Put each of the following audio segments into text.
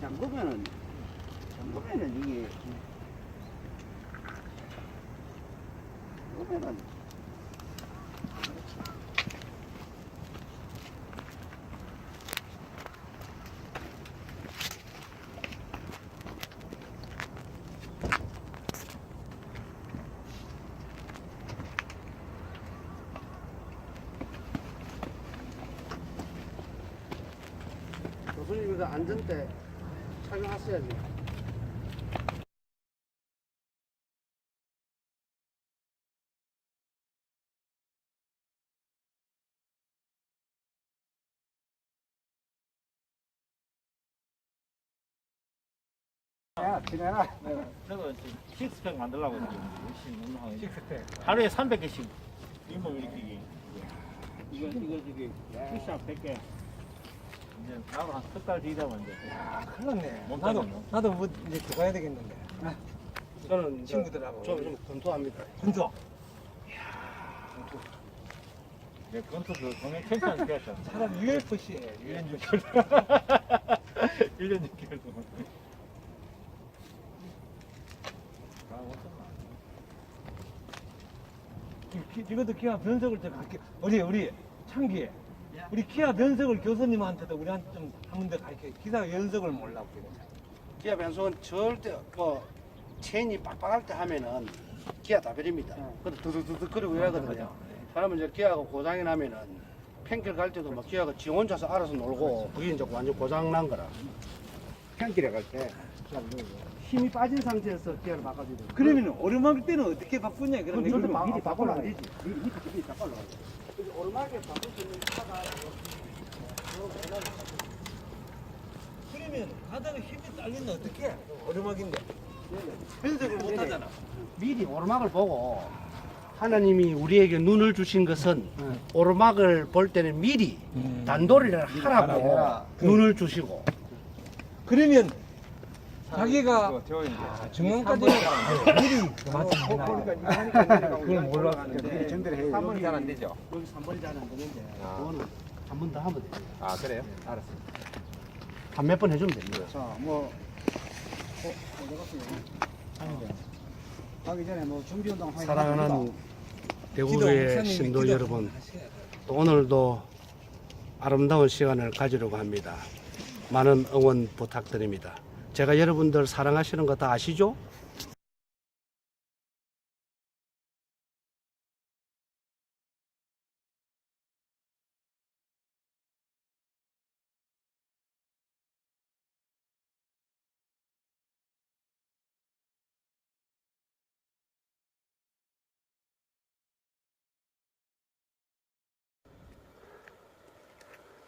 잠그면은 이게 잠그면은 교수님, 그 안전대 착용하셔야지. 야, 지내라. 저거 식스팩 만들려고 지금 열심히 운동하고 식스팩. 하루에 300개씩 잇몸 일으키기. 이거 저기 푸시업 100개. 이제 바로 한 석 달 뒤다면 이제 큰일 났네. 못 나도, 가겠네. 나도 뭐 이제 들어가야 되겠는데. 저는 친구들하고. 좀 검토합니다. 군소. 내 건투도 동행 챔피언 되었잖아. 사람 UFC에 유엔 주시. 1년 6개월 동안. 아, 어쩌나. 이것도 기아 변석을 좀 가르쳐. 우리 창기에. 우리 기아 변석을 교수님한테도 우리한테 좀 한 번 더 가르쳐. 기사 연석을 몰라고 그래. 기아 변속은 절대 체인이 빡빡할 때 하면은 기아 다 버립니다. 그래도 두두두두 거리고 이러거든요. 사람은 이제 기아가 고장이 나면은 펜길 갈 때도 막 기아가 지 혼자서 알아서 놀고 그게 이제 완전 고장 난 거라. 펜길에 갈 때 힘이 빠진 상태에서 기아를 바꿔줘야 돼요. 그러면 오르막 때는 어떻게 바꾸냐? 그럼 그러면 절대 미리 바꾸면 안 되지. 미리 바꿔 놔야 돼. 오르막에 바꿀 수 있는 차가 그러면 가다가 힘이 딸리면 어떻게 해? 오르막인데. 변석을 못 하잖아. 미리 오르막을 보고 하나님이 우리에게 눈을 주신 것은 오르막을 볼 때는 미리 단도리를 하라고 눈을 주시고 그러면 자기가 중간까지 미리 그걸 몰랐는데 전대로 해요. 3번이 잘 안 되죠? 여기 3번이 잘 안 되는데 그거는 한 번 더 하면 돼요. 아, 그래요? 알았어요. 한 몇 번 해주면 됩니다. 자, 뭐, 어디 갔어요? 가기 전에 뭐 준비 운동 하기 사랑하는 대구의 신도 여러분, 또 오늘도 아름다운 시간을 가지려고 합니다. 많은 응원 부탁드립니다. 제가 여러분들 사랑하시는 거 다 아시죠?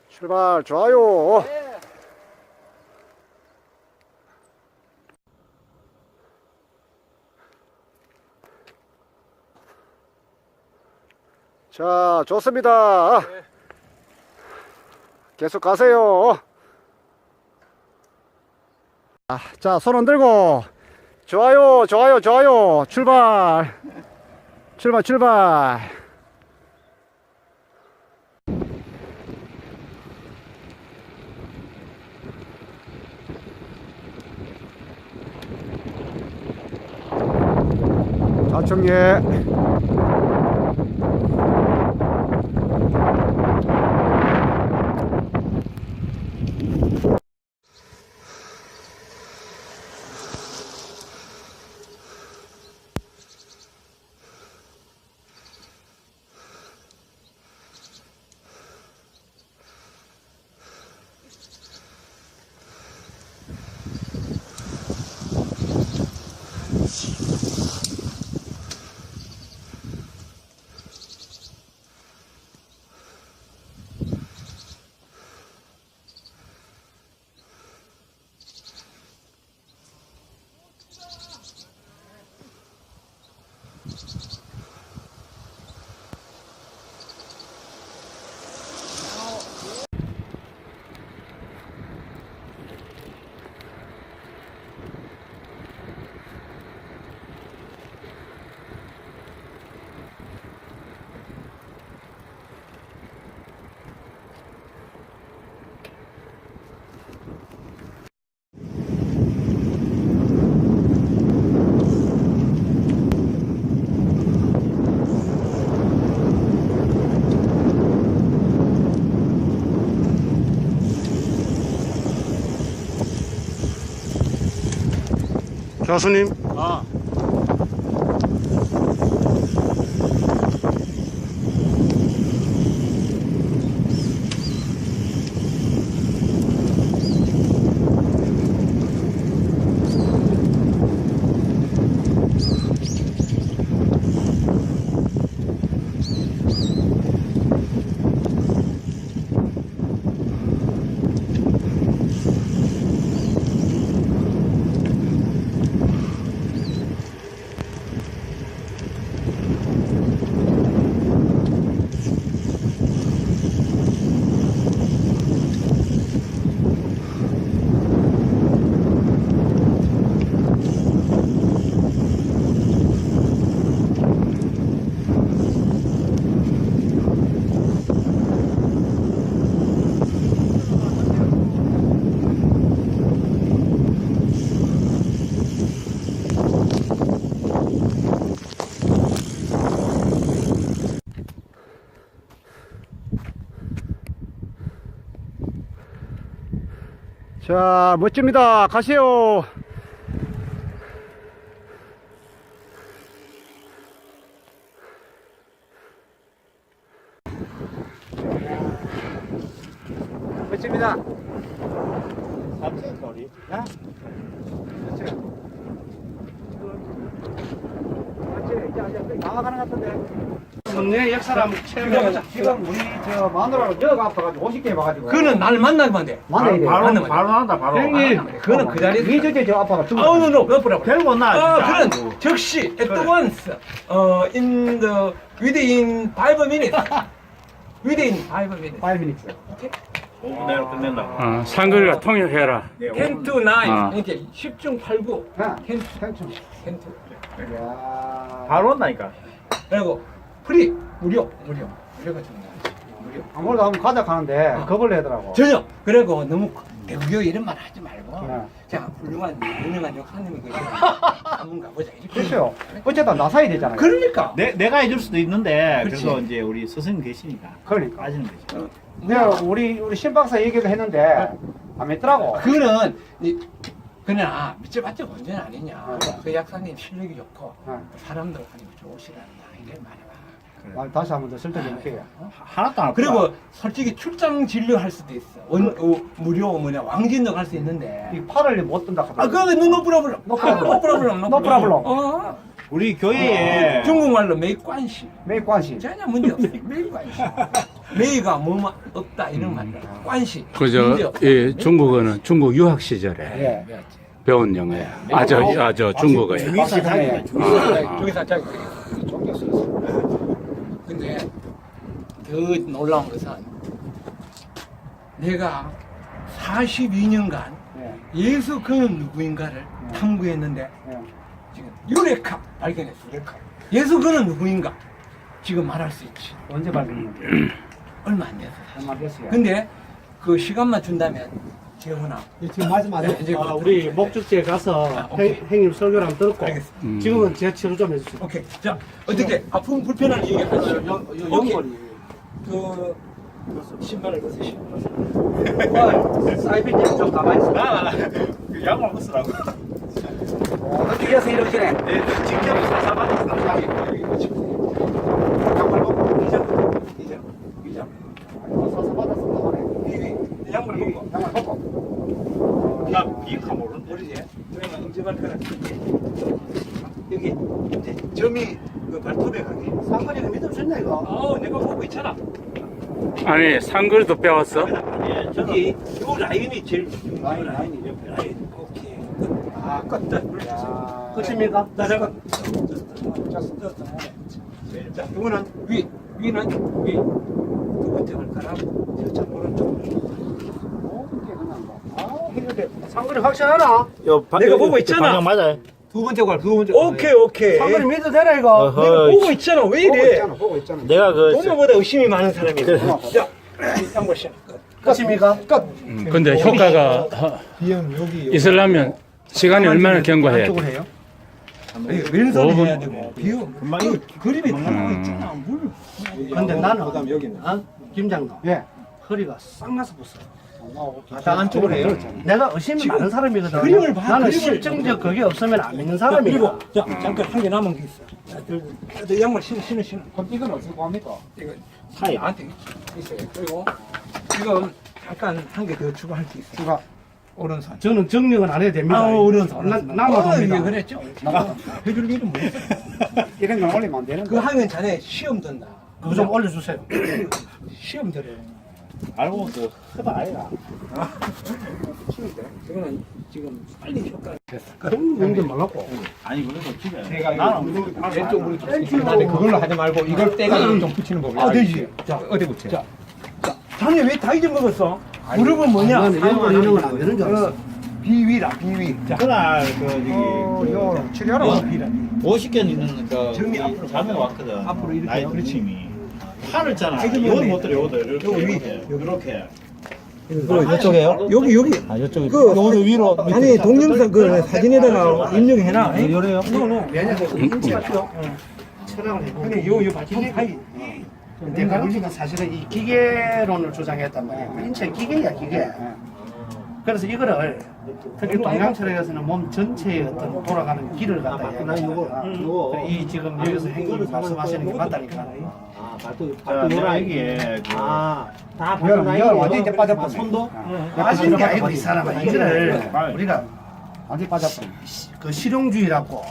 출발 좋아요. 자, 좋습니다. 계속 가세요. 자, 손 흔들고 좋아요, 좋아요, 좋아요. 출발. 출발, 출발. 좌청예. 교수님. 아. 자, 멋집니다. 가세요. 멋집니다. 잡채 소리. 나가는 것 같은데. 국내 역사를 한번 체험해보자. 지금 우리 저 마누라가 뼈가 아파가지고 50개 해봐가지고. 그거는 날 만나면 돼. 만나야 돼. 바로 만나면 돼. 바로 한다 바로. 형님. 그거는 그 자리에서. 이저 아빠가 죽어. 아우, 너, 옆으로. 별거 없나? 아, 진짜. 그런 즉시 at once. In the within 5 minutes. Within 5 minutes. 5 minutes. 내로 끝낸다. 상글과 통역해라. 10 to 9. 아. 이렇게 10중 8, 9. 아, 10 괜찮. 10. 이야. 바로 온다니까. 그리고 프리 무료가 중요하지. 무료. 아무래도 한번 가자 하는데 겁을 내더라고. 전혀. 그리고 너무 대구교 이런 말 하지 말고 네. 자 훌륭한 유능한 역사님이 계시는 한번 가보자. 이렇게. 그렇죠. 어쨌든 나서야 되잖아요. 그러니까. 내가 해줄 수도 있는데 그렇지. 그래서 이제 우리 스승님 계시니까 그러니까. 빠지는 거지. 내가 우리 신박사 얘기도 했는데 안 믿더라고. 그거는 그냥 믿져봤자 문제는 아니냐. 그 약사님 실력이 좋고 사람들 하니 좋으시란다. 이래 말해봐. 말 다시 한번 더 설득해볼게요. 하나도 안 그리고 솔직히 출장 진료할 수도 있어. 무료 왕진도 갈 수 있는데. 이 팔을 못 든다 아, 하더라고. 그거 노 프로블럼. 노 프로블럼. 노 프로블럼. 노 프로블럼. 우리 교회에 중국말로 메이관시. 매일 관심. 전혀 문제 없어. 메이관시. 메이가 뭐만 없다 이런 말이야. 관시. 문제 그저 없어. 예, 중국어는 중국 유학 시절에 예. 배운 영어야. 저 중국어야. 박시장에. 저기서 자. 근데 더 놀라운 것은 내가 42년간 예수 그는 누구인가를 탐구했는데 지금 유레카 발견했어. 유레카. 예수 그는 누구인가 지금 말할 수 있지. 언제 발견했는데? 얼마 안 돼서. 얼마 됐어요? 근데 그 시간만 준다면 재훈아. 지금 마지막에 이제 우리 목적지에 가서 오케이. 형님 설교를 한번 듣고 알겠습니다. 지금은 제 치료 좀 해주세요. 오케이. 자 어떻게 아픔 불편한 얘기하시죠. 오케이. 연골이 그 신발을 벗으시오. 사이비님 좀 가만히 있어. 그 양말 벗으라고. 어떻게 해서 이러시네? 네, 직접 사사받았어. 양말 벗고. 이장. 서서 받았어. 양말 벗고. 양말 벗고. 나 비카 모르는데. 모르지? 그러면 응집할 거는 여기 이제 점이 그 발톱에 가게. 상관이 믿음 좋냐 이거? 내가 보고 있잖아. 아니 상글도 배웠어? 예, 저도 여기 요 라인이 제일 중요해. 라인이 옆에 라인. 오케이. 아, 끝. 야. 끝입니까? 나 잠깐. 자, 이거는 위는 두 번째 발가락, 저 오른쪽. 어떻게 그냥 뭐. 아, 했는데 상관이 확실하나? 내가 보고 있잖아. 방향 맞아요. 두 번째 두 번째. 오케이. 상관이 믿어도 되나 이거? 어허. 내가 보고 있잖아. 왜 보고 이래? 있잖아, 보고 있잖아. 내가 그 동료보다 의심이 많은 사람이야. 자, 한번 시작. 끝입니까? 끝. 근데 효과가 비염 여기. 있으려면 시간이 얼마나 경과해야 돼? 해요? 왼손 5분. 해야 되고 비염. 금방 그림이 다 나와 있잖아. 물. 근데 나는 그다음 여기는. 김장로 예. 허리가 싹 나서 붙어. 다 안쪽으로 해요. 내가 의심이 지금 많은 사람이거든. 그림을 봐, 나는 그림을 실증적 그게 없으면 안 믿는 사람이야. 그리고 자 잠깐 한 개 남은 게 있어. 너 양말 신어. 그럼 이건 어떻게 합니까? 이거 사이. 나한테 있어요. 그리고 지금 잠깐 한 개 더 추가할 게 있어. 추가. 오른손. 저는 정력은 안 해도 됩니다. 오른손. 나만 이게 됩니다. 그랬죠. 해줄 일은 뭐 있어. 이런 건 올리면 안 되는 그 하면 자네 시험 든다. 그거 좀 올려주세요. 시험 들어요. 알고 보면 그 흡아 아이가. 이거는 지금 빨리 효과. 형도 말랐고. 아니 그래도 집에. 내가 나는 이거 왼쪽으로 좀 나는 그걸로 하지 말고 이걸 떼가지고 좀 붙이는 법을. 아, 되지. 자 어디 붙여? 자, 자네 왜 다 잊어먹었어? 무릎은 뭐냐? 나는 이런 건 안 되는 줄 알았어. 비위라 비위. 자, 그날 그 저기 요 치료하러 비위라. 50견 있는 그 정리 앞으로 자매 왔거든. 앞으로 이렇게 나이 해요? 그렇지미. 팔을 있잖아. 이거 이건 뭐네? 못 들어. 이거도 이렇게. 요거 위. 이렇게. 이쪽에요? 여기. 아 이쪽에. 그 여기 위로. 아니 동영상 그 사진에다가 입력해놔. 요래요? 왜냐면 인체가 촬영을 해보고. 근데 요 받침 사이. 내가 우리가 사실은 이 기계론을 주장했단 말이야. 인체 기계야 기계. 그래서 이거를 특히 동양철학에서는 몸 전체의 어떤 돌아가는 길을 갖다 이야기하잖아. 이 지금 여기서 행님 말씀하시는 게 맞다니까. 자, 내가 여기에 그 이걸 완전히 대 빠져버려. 손도 빠진 게 아니고 이 사람아 이거를 우리가 완전히 빠져버려. 그 실용주의라고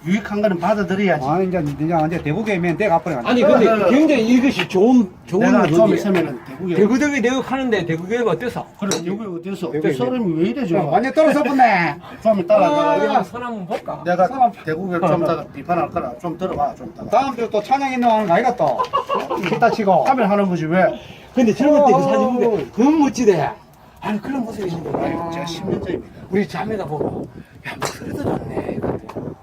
유익한 거는 받아들여야지. 아 이제 대구에 면 내가 앞으로 간다. 아니 근데 굉장히 이것이 좋은 내가 좀 거지. 있으면은 대구에 대구대구 대구 하는데 대구교회가 어때서? 그래 여기 어디서 여기, 사람이 왜 이래 좋아. 완전 떨어져 버네. 좀 이따가 아, 손 한번 볼까? 내가 대구에 좀 이따가 비판할 거라 좀 들어봐 좀 이따가. 다음 주에 또 찬양 인도하는 거 아이가 또. 기타 치고. 하면 하는 거지 왜? 근데 젊을 때 그 사진 보는데 너무 멋지대. 아니 그런 모습이 있는데 아니, 제가 10년 전입니다. 우리 자매가 보고 야 목소리도 좋네.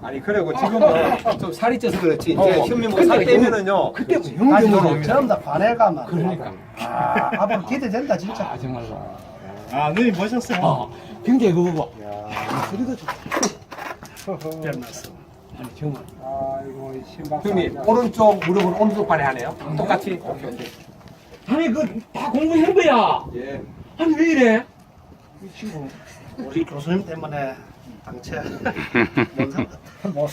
아니 그리고 지금은 좀 살이 쪄서 그렇지. 이제 현미 뭐살 빼면은요. 그때 뭐 영정으로 전부 다 반해가만. 그러니까. 아 앞으로 기대된다 진짜. 아 정말로. 아 누님 멋있었어요. 굉장히 그거고. 야 목소리도 좋다. 별 말씀. 아니 정말. 아이고 신박. 형님 오른쪽 무릎은 오른쪽 발에 하네요. 똑같이. 오케이. 아니 그 다 공부한 거야. 예. 아니 왜 이래? 이 친구. 우리 교수님 때문에 당체 뭔상 뭐.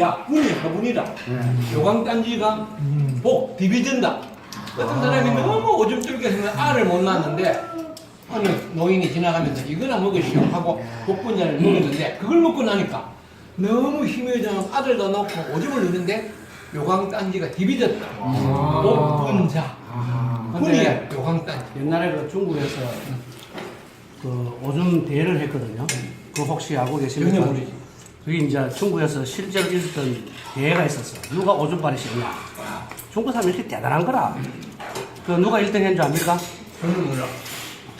야, 군이 화분이다. 요강단지가 복 비비든다. 어떤 사람이 너무 오줌 쫄겨서 알을 못 낳았는데 어느 노인이 지나가면서 이거나 먹으시오 하고 복분자를 먹었는데 그걸 먹고 나니까 너무 힘이 좀 아들도 넣고 오줌을 넣는데 요강단지가 디비졌다. 복분자. 군이 요강단지. 옛날에 그 중국에서 그 오줌 대회를 했거든요. 그 혹시 알고 계십니까? 전혀 모르지. 그게 이제 중국에서 실제로 있었던 대회가 있었어. 누가 오줌발이 싫냐. 중국 사람이 이렇게 대단한 거라. 그 누가 1등 했는 줄 압니까? 저는 몰라.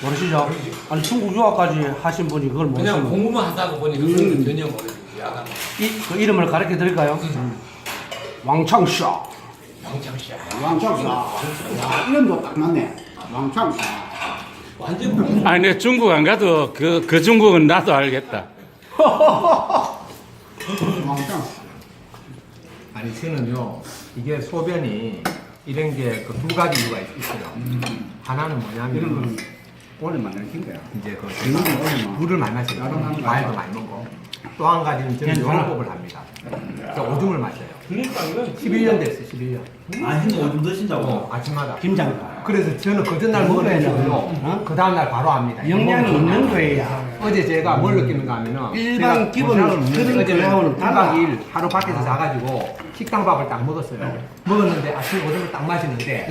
모르시죠? 아니 중국 유학까지 하신 분이 그걸 그냥 모르시면 공부만 하다가 보니까 그런 전혀 모르지. 야간. 그 이름을 가르쳐 드릴까요? 왕창샤. 왕창씨야. 왕창사. 야 이름도 딱 맞네. 왕창사. 완전 아니, 내 중국 안 가도 그 중국은 나도 알겠다. 왕창사. 아니 저는요 이게 소변이 이런 게 그 두 가지 이유가 있어요. 하나는 뭐냐면 오늘 만나는 거야. 이제 그 물을 많이 마시고 과일도 많이 먹고 또 한 가지는 저는 요양법을 합니다. 저 오줌을 마셔요. 11년 됐어요. 11년. 아 형님 오줌 드신다고. 아침마다. 김장. 그래서 저는 그 전날 먹어야죠. 그 다음날 바로 합니다. 영양이 있는 거야. 어제 제가 뭘 느끼는가 하면은 일반 제가 기본 흐름 어제 그거하고는 1박 달라. 2일 하루 밖에서 자가지고 식당밥을 딱 먹었어요. 먹었는데 아침에 오줌을 딱 마시는데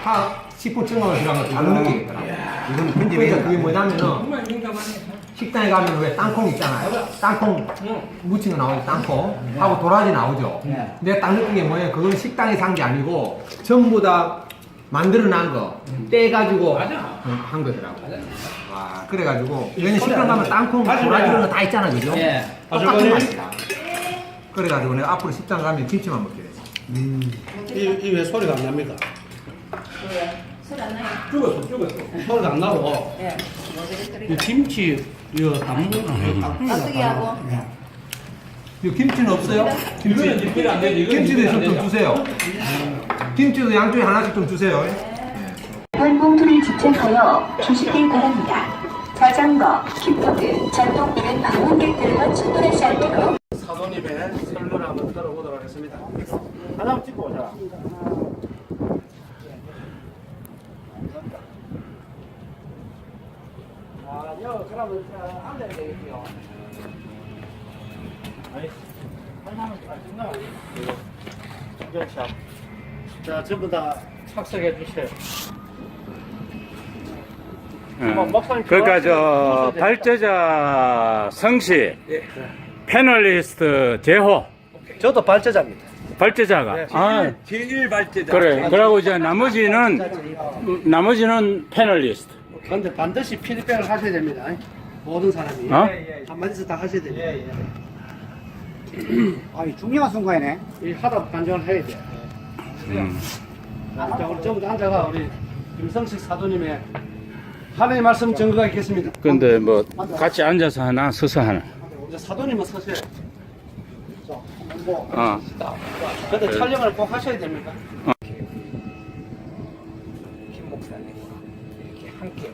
한 10분 정도 들어가면 다른 느낌이더라고요. 이건 그러니까 그게 뭐냐면은 식당에 가면 왜 땅콩 있잖아요. 땅콩 무친 거 나오죠. 땅콩 하고 도라지 나오죠. 내가 딱 느낀 게 뭐예요? 그건 식당에 산 게 아니고 전부 다 만들어 난 거 떼가지고 한 거더라고요. 와 그래가지고 왜냐 식당 가면 땅콩 도라지 이런 거 다 있잖아, 그죠? 똑같은 맛이다. 그래가지고 내가 앞으로 식당 가면 김치만 먹게 됐어. 이왜 소리가 안 납니까? 왜? 소리 안 나요? 죽었어. 소리가 안 나고 예. 이 김치 이거 담그나? 어떻게 하고? 이 김치는 없어요? 이거는 리필 안 되지. 이거는 김치도 리필 안 좀 되죠. 주세요. 김치도 양쪽에 하나씩 좀 주세요. 한 봉투를 집착하여 주시길 바랍니다. 자전거, 킥보드, 전동 등은 방문객들과 충분하지 않도록 사도님의 설교를 한번 들어보도록 하겠습니다. 하나만 찍고 오자. 아니요, 그러면 앉아야 되겠고요. 아니, 하나만 찍나? 이거 자, 전부 다 착석해 주세요. 그러니까 저 발제자 성씨, 패널리스트 제호, 저도 발제자입니다. 발제자가. 아, 제일 발제자. 그래. 그러고 이제 나머지는 패널리스트. 근데 반드시 피드백을 하셔야 됩니다. 모든 사람이. 어? 한마디씩 다 하셔야 됩니다. 아니, 중요한 순간이네. 이 하다 반정을 해야 돼. 자, 우리 전부 다 앉아가 우리 김성식 사도님의 하나님의 말씀 증거가 있겠습니다. 근데 뭐 같이 앉아서 하나, 서서 하나. 이제 사도님은 서세요. 어. 근데 촬영을 꼭 하셔야 됩니다. 김 목사님과 이렇게 함께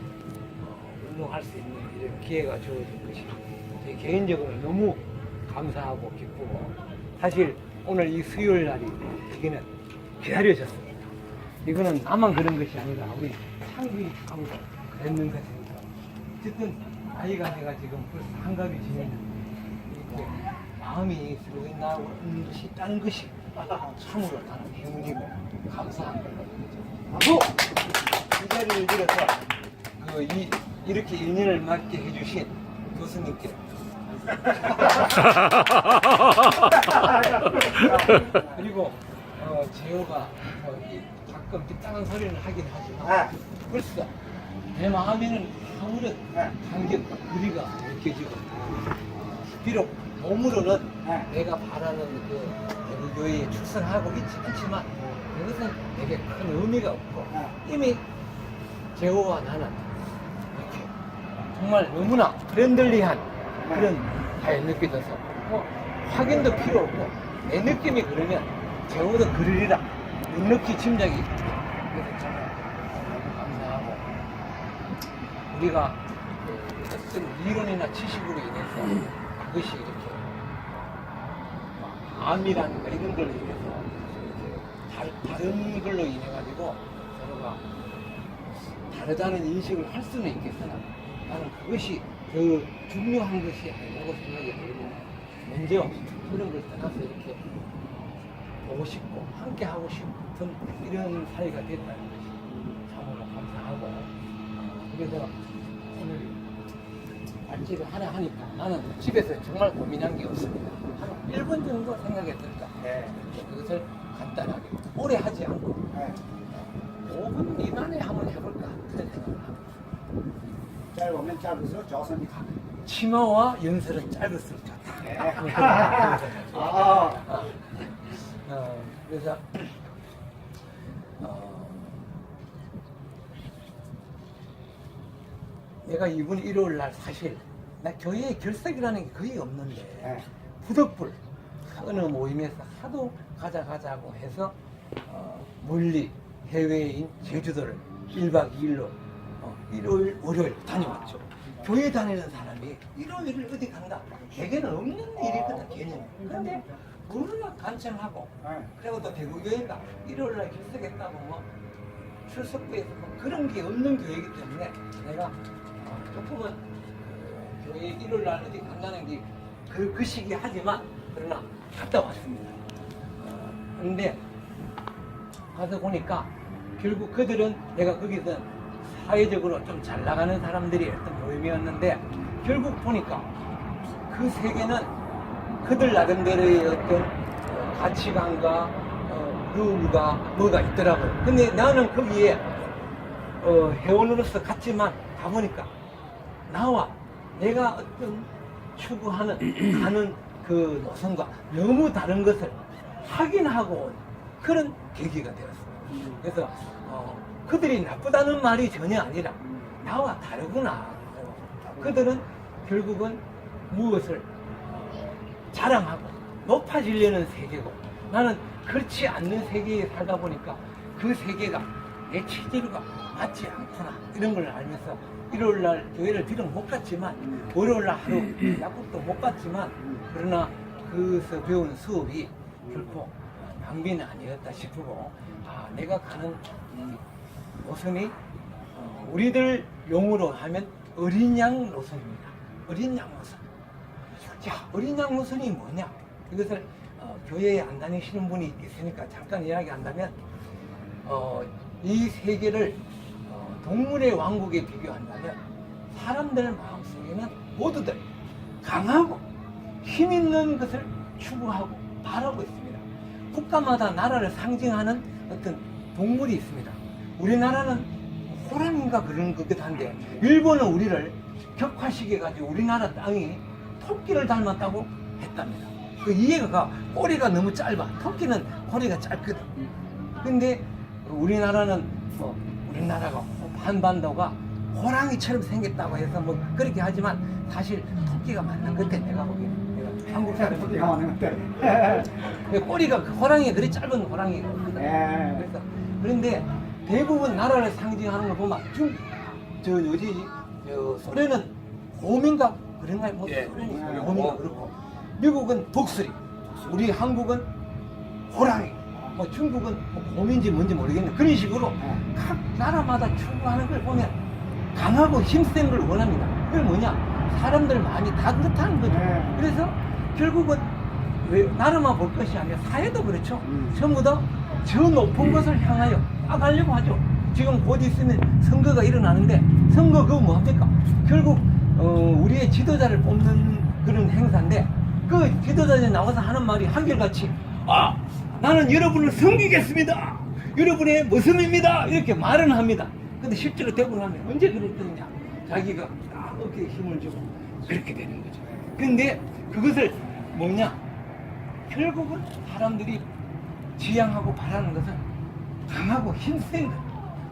운동할 수 있는 이런 기회가 주어진 것이 제 개인적으로 너무 감사하고 기쁘고 사실 오늘 이 수요일 날이 되기는 기다려졌습니다. 이거는 나만 그런 것이 아니라 우리 창기하고 그랬는 것이니까 어쨌든 나이가 내가 지금 벌써 한갑이 지내는 이렇게 마음이 들어있는 것이 있다는 것이 참으로 나는 행운이고 감사한 거죠. 이 자리를 빌어서 이렇게 인연을 맞게 해주신 교수님께 그리고 재호가 가끔 삐딱한 소리는 하긴 하지만 벌써 내 마음에는 아무런 감격과 의리가 느껴지고 비록 몸으로는 내가 바라는 그 교회에 출석하고 있지 않지만 그것은 내게 큰 의미가 없고 이미 재호와 나는 이렇게 정말 너무나 프렌들리한 그런 사이에 느껴져서 확인도 필요 없고 내 느낌이 그러면 재호도 그러리라 넉넉히 짐작이 그래서 정말 감사하고 우리가 어떤 이론이나 지식으로 인해서 그것이 이렇게 암이라든가 이런 걸로 인해서 다른 걸로 인해 가지고 서로가 다르다는 인식을 할 수는 있겠으나 나는 그것이 더 중요한 것이 아니라고 생각이 들고 먼저 그런 걸 떠나서 이렇게 보고 싶고 함께 하고 싶은 이런 사이가 됐다는 것이 참으로 감사하고 그래서 오늘 발제를 하나 하니까 나는 집에서 정말 고민한 게 없습니다. 한 1분 정도 생각했을까. 그것을 간단하게 오래 하지 않고 5분 미만에 한번 해볼까 그런 생각을 합니다. 짧으면 짧을수록 좋습니다. 치마와 연설은 짧을수록 좋다. 그래서 내가 이번 일요일 날 사실 나 교회에 결석이라는 게 거의 없는데 부덕불 어느 모임에서 하도 가자고 해서 멀리 해외인 제주도를 1박 2일로 일요일, 월요일 다녀왔죠. 교회 다니는 사람이 일요일을 어디 간다. 대개는 없는 일이거든, 개념이. 근데 워낙 간청하고, 그리고 또 대구교회가 일요일날 결석했다고 뭐 출석부에서 뭐 그런 게 없는 교회이기 때문에 내가 조금은 교회 일요일날 어디 간다는 게 그 시기에 하지만 그러나 갔다 왔습니다. 근데 가서 보니까 결국 그들은 내가 거기서 사회적으로 좀 잘 나가는 사람들이 어떤 모임이었는데 결국 보니까 그 세계는 그들 나름대로의 어떤 가치관과 룰과 뭐가 있더라고요. 근데 나는 거기에 회원으로서 갔지만 가보니까 나와 내가 어떤 추구하는 가는 그 노선과 너무 다른 것을 확인하고 온 그런 계기가 되었습니다. 그래서 그들이 나쁘다는 말이 전혀 아니라 나와 다르구나. 그들은 결국은 무엇을 자랑하고 높아지려는 세계고, 나는 그렇지 않는 세계에 살다 보니까 그 세계가 내 체질과 맞지 않구나, 이런 걸 알면서 일요일날 교회를 비록 못 갔지만, 월요일날 하루 약국도 못 갔지만, 그러나 그에서 배운 수업이 결코 낭비는 아니었다 싶고, 내가 가는 노선이 우리들 용어로 하면 어린 양 노선입니다. 어린 양 노선. 자, 어린 양 노선이 뭐냐? 이것을 교회에 안 다니시는 분이 있으니까 잠깐 이야기한다면, 이 세계를 동물의 왕국에 비교한다면 사람들 마음속에는 모두들 강하고 힘 있는 것을 추구하고 바라고 있습니다. 국가마다 나라를 상징하는 어떤 동물이 있습니다. 우리나라는 호랑이인가 그런 것 같은데, 일본은 우리를 격화시켜가지고 우리나라 땅이 토끼를 닮았다고 했답니다. 그 이해가, 꼬리가 너무 짧아. 토끼는 꼬리가 짧거든. 근데 우리나라는 우리나라가 한반도가 호랑이처럼 생겼다고 해서 그렇게 하지만, 사실 토끼가 맞는 것 같아. 내가 보기에는. 내가 한국 사람 토끼가 맞는 것 같아. 꼬리가 호랑이 그리 짧은 호랑이가 없거든. 그래서 그런데 대부분 나라를 상징하는 걸 보면 소련은 곰인가 그런가요? 소련이 곰인가 그렇고, 미국은 독수리, 우리 한국은 호랑이, 중국은 곰인지 뭔지 모르겠네. 그런 식으로 각 나라마다 추구하는 걸 보면 강하고 힘센 걸 원합니다. 그게 뭐냐? 사람들 마음이 다그렇다는 거죠. 그래서 결국은 왜 나라만 볼 것이 아니라 사회도 그렇죠. 전부 다 저 높은 것을 향하여 나가려고 하죠. 지금 곧 있으면 선거가 일어나는데, 선거 그거 뭐합니까? 결국 우리의 지도자를 뽑는 그런 행사인데, 그 지도자들이 나와서 하는 말이 한결같이 나는 여러분을 섬기겠습니다, 여러분의 모습입니다, 이렇게 말은 합니다. 근데 실제로 되고 나면 언제 그랬더냐? 자기가 어깨에 힘을 주고 그렇게 되는 거죠. 근데 그것을 뭐냐? 결국은 사람들이 지향하고 바라는 것은 강하고 힘센 것,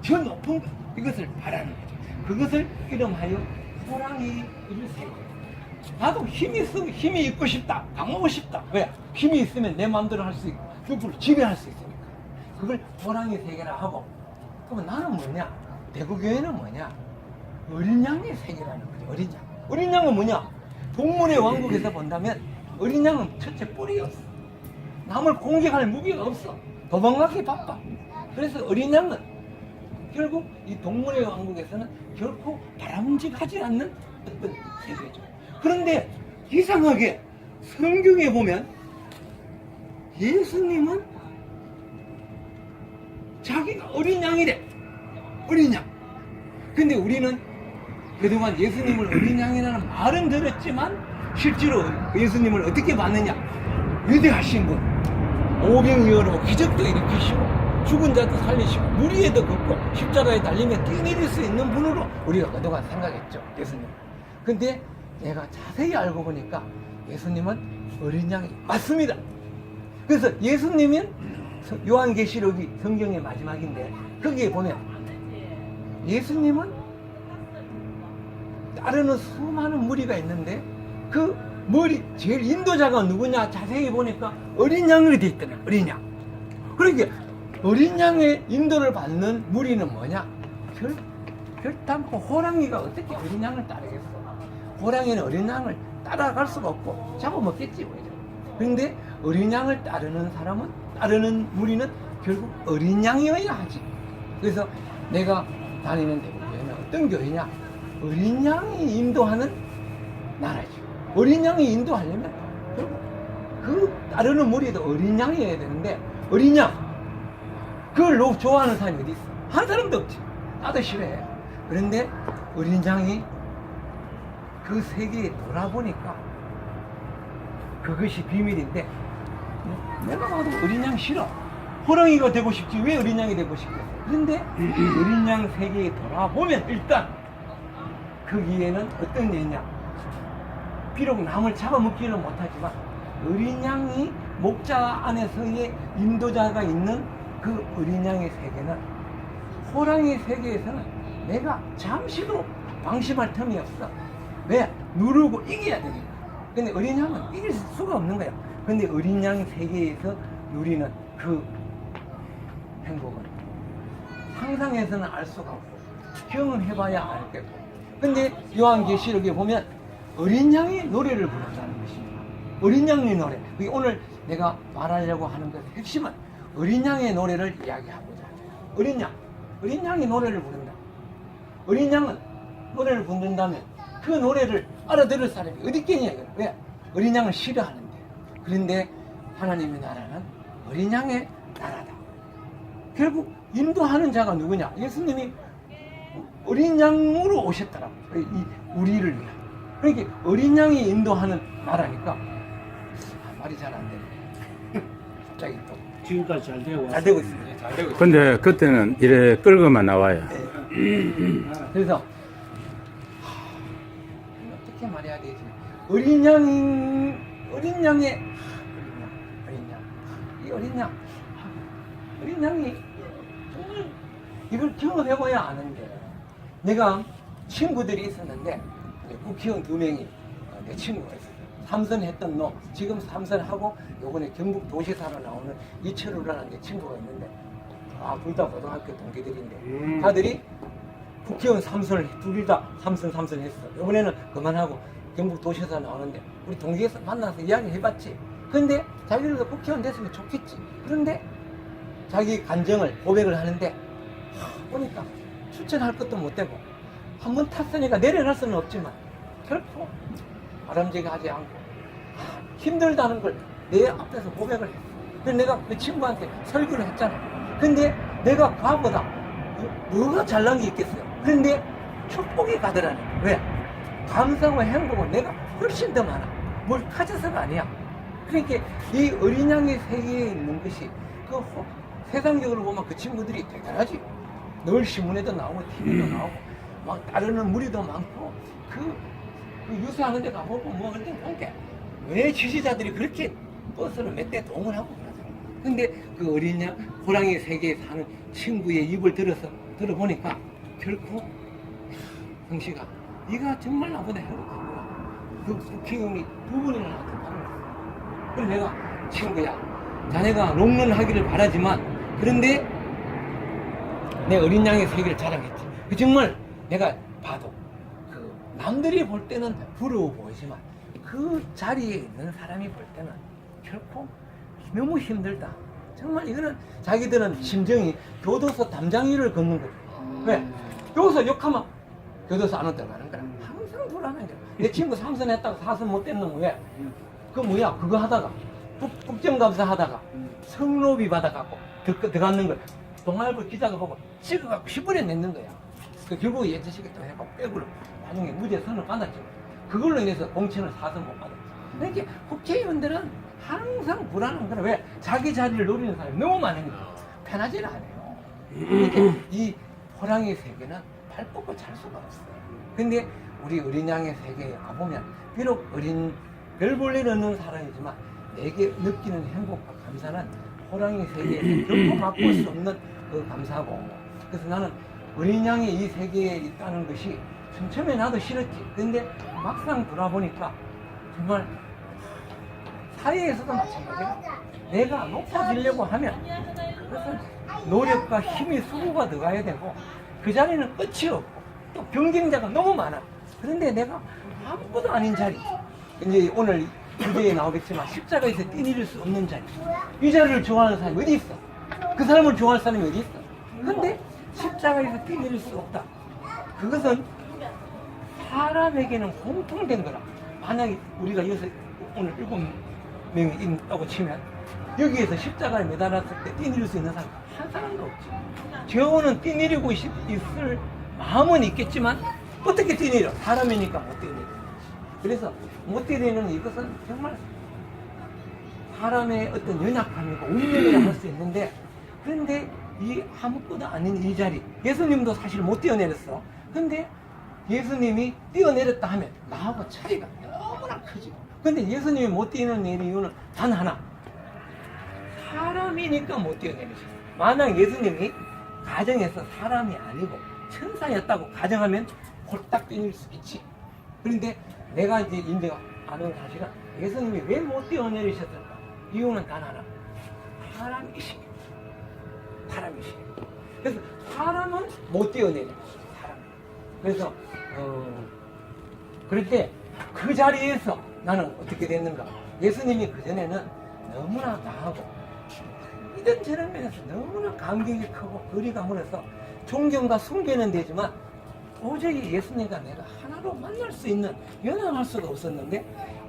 저 높은 것, 이것을 바라는 거죠. 그것을 이름하여 호랑이를 세고, 나도 힘이 있고 싶다, 강하고 싶다. 왜? 힘이 있으면 내 마음대로 할 수 있고 누구를 지배할 수 있으니까. 그걸 호랑이 세계라 하고, 그러면 나는 뭐냐? 대구교회는 뭐냐? 어린 양의 세계라는 거죠. 어린 양. 어린 양은 뭐냐? 동물의 왕국에서 본다면 어린 양은 첫째 뿔이 없어. 남을 공격할 무기가 없어. 도망가기 바빠. 그래서 어린 양은 결국 이 동물의 왕국에서는 결코 바람직하지 않는 어떤 세계죠. 그런데 이상하게 성경에 보면 예수님은 자기가 어린 양이래. 어린 양. 근데 우리는 그동안 예수님을 어린 양이라는 말은 들었지만, 실제로 예수님을 어떻게 봤느냐? 위대하신 분, 오병이어로 기적도 일으키시고 죽은 자도 살리시고 물 위에도 걷고 십자가에 달리며 뛰어내릴 수 있는 분으로 우리가 그동안 생각했죠, 예수님. 근데 내가 자세히 알고 보니까 예수님은 어린 양이 맞습니다. 그래서 예수님은 요한계시록이 성경의 마지막인데, 거기에 보면 예수님은 따르는 수많은 무리가 있는데, 그 머리 제일 인도자가 누구냐 자세히 보니까 어린 양이 돼 있더라. 어린 양. 그러니까 어린 양의 인도를 받는 무리는 뭐냐? 결단코 호랑이가 어떻게 어린 양을 따르겠어? 호랑이는 어린 양을 따라갈 수가 없고 잡아먹겠지, 그죠? 그런데 어린 양을 따르는 사람은, 따르는 무리는 결국 어린 양이어야 하지. 그래서 내가 다니는 대구교회는 어떤 교회냐? 어린 양이 인도하는 나라죠. 어린 양이 인도하려면 결국 그 따르는 무리도 어린 양이어야 되는데, 어린 양, 그걸 너무 좋아하는 사람이 어디 있어? 한 사람도 없지. 나도 싫어해. 그런데 어린 양이 그 세계에 돌아보니까 그것이 비밀인데, 내가 봐도 어린 양 싫어. 호랑이가 되고 싶지 왜 어린 양이 되고 싶겠어? 그런데 어린 양 세계에 돌아보면 일단 거기에는 어떤 게 있냐? 비록 남을 잡아먹지는 못하지만 어린 양이 목자 안에서의 인도자가 있는 그 어린 양의 세계는, 호랑이 세계에서는 내가 잠시도 방심할 틈이 없어. 왜? 누르고 이겨야 되니까. 근데 어린 양은 이길 수가 없는 거야. 근데 어린 양 세계에서 누리는 그 행복은 상상해서는 알 수가 없고 경험해봐야 알겠고. 근데 요한계시록에 보면 어린 양이 노래를 부른다는 것입니다. 어린 양의 노래. 그게 오늘 내가 말하려고 하는 것의 핵심은 어린 양의 노래를 이야기하고자 해요. 어린 양이 노래를 부른다. 어린 양은 노래를 부른다면 그 노래를 알아들을 사람이 어디 있겠냐. 왜? 어린 양을 싫어하는데. 그런데 하나님의 나라는 어린 양의 나라다. 결국 인도하는 자가 누구냐? 예수님이 어린 양으로 오셨더라고. 우리를 위해. 그러니까 어린 양이 인도하는 나라니까 말이 잘 안 되네. 갑자기 또 지금까지 잘 되고 잘 되고 있습니다. 잘 되고 있습니다. 근데 그때는 이래 끌고만 나와요. 그래서 어떻게 말해야 되지? 어린 양의 이 어린 양이 정말 이걸 경험해봐야 아는데 내가 친구들이 있었는데 국회의원 2명이 내 친구가 있어요. 삼선했던 놈 지금 삼선하고 요번에 경북 도시사로 나오는 이철우라는 내 친구가 있는데 둘 다 고등학교 동기들인데 다들이 국회의원 삼선을 둘이 다 삼선 했어. 이번에는 그만하고 경북 도시사 나오는데 우리 동기에서 만나서 이야기 해봤지. 근데 자기들도 국회의원 됐으면 좋겠지. 그런데 자기 간정을 고백을 하는데 보니까 추천할 것도 못 되고 한번 탔으니까 내려갈 수는 없지만 결코 바람직하게 하지 않고 힘들다는 걸 내 앞에서 고백을 했어. 그래서 내가 그 친구한테 설교를 했잖아. 근데 내가 과보다 뭐가 잘난 게 있겠어요. 그런데 축복이 가더라네. 왜? 감사와 행복은 내가 훨씬 더 많아. 뭘 가져서가 아니야. 그러니까 이 어린 양의 세계에 있는 것이 그 세상적으로 보면 그 친구들이 대단하지. 늘 신문에도 나오고 TV도 나오고 막 따르는 무리도 많고 그 유세하는 데 가보고 뭐 그런데 보니까 왜 지지자들이 그렇게 버스를 몇 대 동원하고 그러더라. 근데 그 어린 양 호랑이 세계에 사는 친구의 입을 들어보니까 결코 형씨가 네가 정말 나보다 행복하구나. 그 국회의원이 2번이나 나한테 말을 했어. 그래서 내가 친구야 자네가 롱런하기를 바라지만 그런데 내 어린 양의 세계를 자랑했지. 그 정말 내가 봐도 그 남들이 볼 때는 부러워 보이지만 그 자리에 있는 사람이 볼 때는 결코 너무 힘들다. 정말 이거는 자기들은 심정이 교도소 담장위를 걷는 거죠. 왜? 교도소 욕하면 교도소 안으로 들어가는 거야. 항상 불안한 거야. 내 친구 삼선했다가 사선 못 된 놈은 왜? 그 뭐야? 그거 하다가 국정감사 하다가 성노비 받아갖고 들어가는 거야. 동아일보 기자가 보고 찍어갖고 10분에 냈는 거야. 결국 예지식이 또 해갖고 빼고로 나중에 무죄 선을 받았죠. 그걸로 인해서 공천을 사선 못 받았지. 그러니까 국회의원들은 항상 불안한 거야. 왜? 자기 자리를 노리는 사람이 너무 많으니까 편하지를 않아요. 그러니까 이 호랑이 세계는 발 뻗고 잘 수가 없어요. 근데 우리 어린 양의 세계에 가보면 비록 어린 별 볼 일 없는 사람이지만 내게 느끼는 행복과 감사는 호랑이 세계에서 결코 맛볼 수 없는 그 감사고. 그래서 나는 어린 양이 이 세계에 있다는 것이 처음에 나도 싫었지. 근데 막상 돌아보니까 정말 사회에서도 마찬가지야. 내가 높아지려고 하면 그것은 노력과 힘이 수고가 들어가야 되고 그 자리는 끝이 없고 또 경쟁자가 너무 많아. 그런데 내가 아무것도 아닌 자리. 이제 오늘 주제에 나오겠지만 십자가에서 뛰어내릴 수 없는 자리. 이 자리를 좋아하는 사람이 어디 있어? 그 사람을 좋아할 사람이 어디 있어? 근데 십자가에서 뛰어내릴 수 없다. 그것은 사람에게는 공통된 거라. 만약에 우리가 여기서 오늘 7명이 있다고 치면 여기에서 십자가에 매달았을 때 뛰어내릴 수 있는 사람 한 사람도 없지. 저는 뛰어내리고 있을 마음은 있겠지만 어떻게 뛰어내려? 사람이니까 못 뛰어내려. 그래서 못 뛰어내리는 이것은 정말 사람의 어떤 연약함이고 운명이라 할 수 있는데, 그런데 이 아무것도 아닌 이 자리, 예수님도 사실 못 뛰어내렸어. 근데 예수님이 뛰어내렸다 하면 나하고 차이가 너무나 크지. 근데 예수님이 못 뛰어내리는 이유는 단 하나, 사람이니까 못 뛰어내리셨어. 만약 예수님이 가정에서 사람이 아니고 천사였다고 가정하면 홀딱 뛰어낼 수 있지. 그런데 내가 이제 인정하는 사실은 예수님이 왜 못 뛰어내리셨을까? 이유는 단 하나. 사람이십니다. 사람이십니다. 그래서 사람은 못 뛰어내려. 사람. 그래서 그럴 때 그 자리에서 나는 어떻게 됐는가? 예수님이 그전에는 너무나 나하고 이런저런 면에서 너무나 감격이 크고 거리가 멀어서 존경과 숭배는 되지만 도저히 예수님과 내가 하나로 만날 수 있는, 연합할 수가 없었는데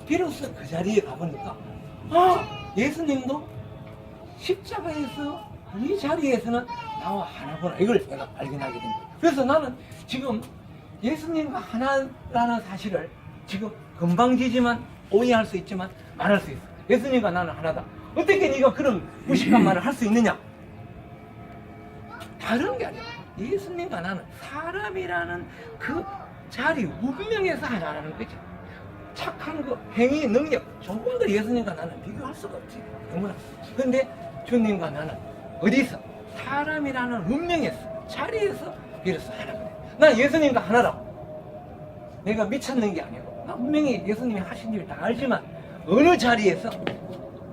비로소 그 자리에 가보니까 예수님도 십자가에서 이 자리에서는 나와 하나구나, 이걸 내가 발견하게 된 거예요. 그래서 나는 지금 예수님과 하나라는 사실을 지금 건방지지만 오해할 수 있지만 말할 수 있어. 예수님과 나는 하나다. 어떻게 네가 그런 무식한 말을 할 수 있느냐? 다른 게 아니라 예수님과 나는 사람이라는 그 자리, 운명에서 하나라는 거지. 착한 거, 행위, 능력, 조금 더 예수님과 나는 비교할 수가 없지. 너무나. 근데 주님과 나는 어디서? 사람이라는 운명에서, 자리에서 비로소 하나가 돼. 난 예수님과 하나라. 내가 미쳤는 게 아니고, 나 분명히 예수님이 하신 일 다 알지만, 어느 자리에서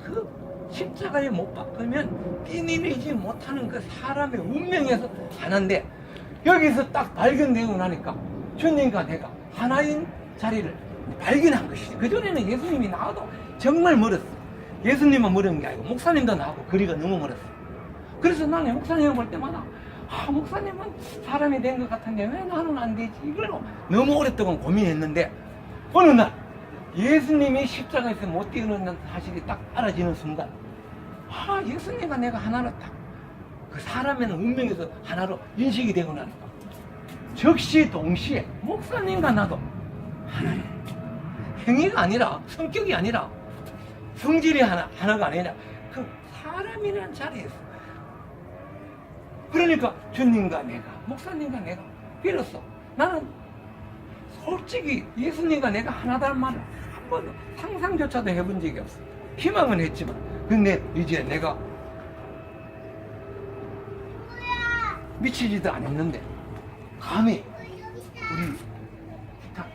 그 십자가에 못 박으면 뛰내리지 못하는 그 사람의 운명에서 하나인데, 여기서 딱 발견되고 나니까 주님과 내가 하나인 자리를 발견한 것이지. 그전에는 예수님이 나와도 정말 멀었어. 예수님만 멀은 게 아니고 목사님도 나하고 거리가 너무 멀었어. 그래서 나는 목사님을 볼 때마다 목사님은 사람이 된 것 같은데 왜 나는 안 되지? 이걸 너무 오랫동안 고민했는데 어느 날 예수님이 십자가에서 못 뛰어넘는 사실이 딱 알아지는 순간 예수님과 내가 하나로 딱 그 사람에는 운명에서 하나로 인식이 되고 나니까 즉시 동시에 목사님과 나도 하나예요. 행위가 아니라, 성격이 아니라, 성질이 하나가 아니라 그 사람이라는 자리에서, 그러니까 주님과 내가, 목사님과 내가 비로소 나는 솔직히 예수님과 내가 하나다는 말을 한 번도 상상조차도 해본 적이 없어. 희망은 했지만 근데 이제 내가 미치지도 않았는데 감히 우리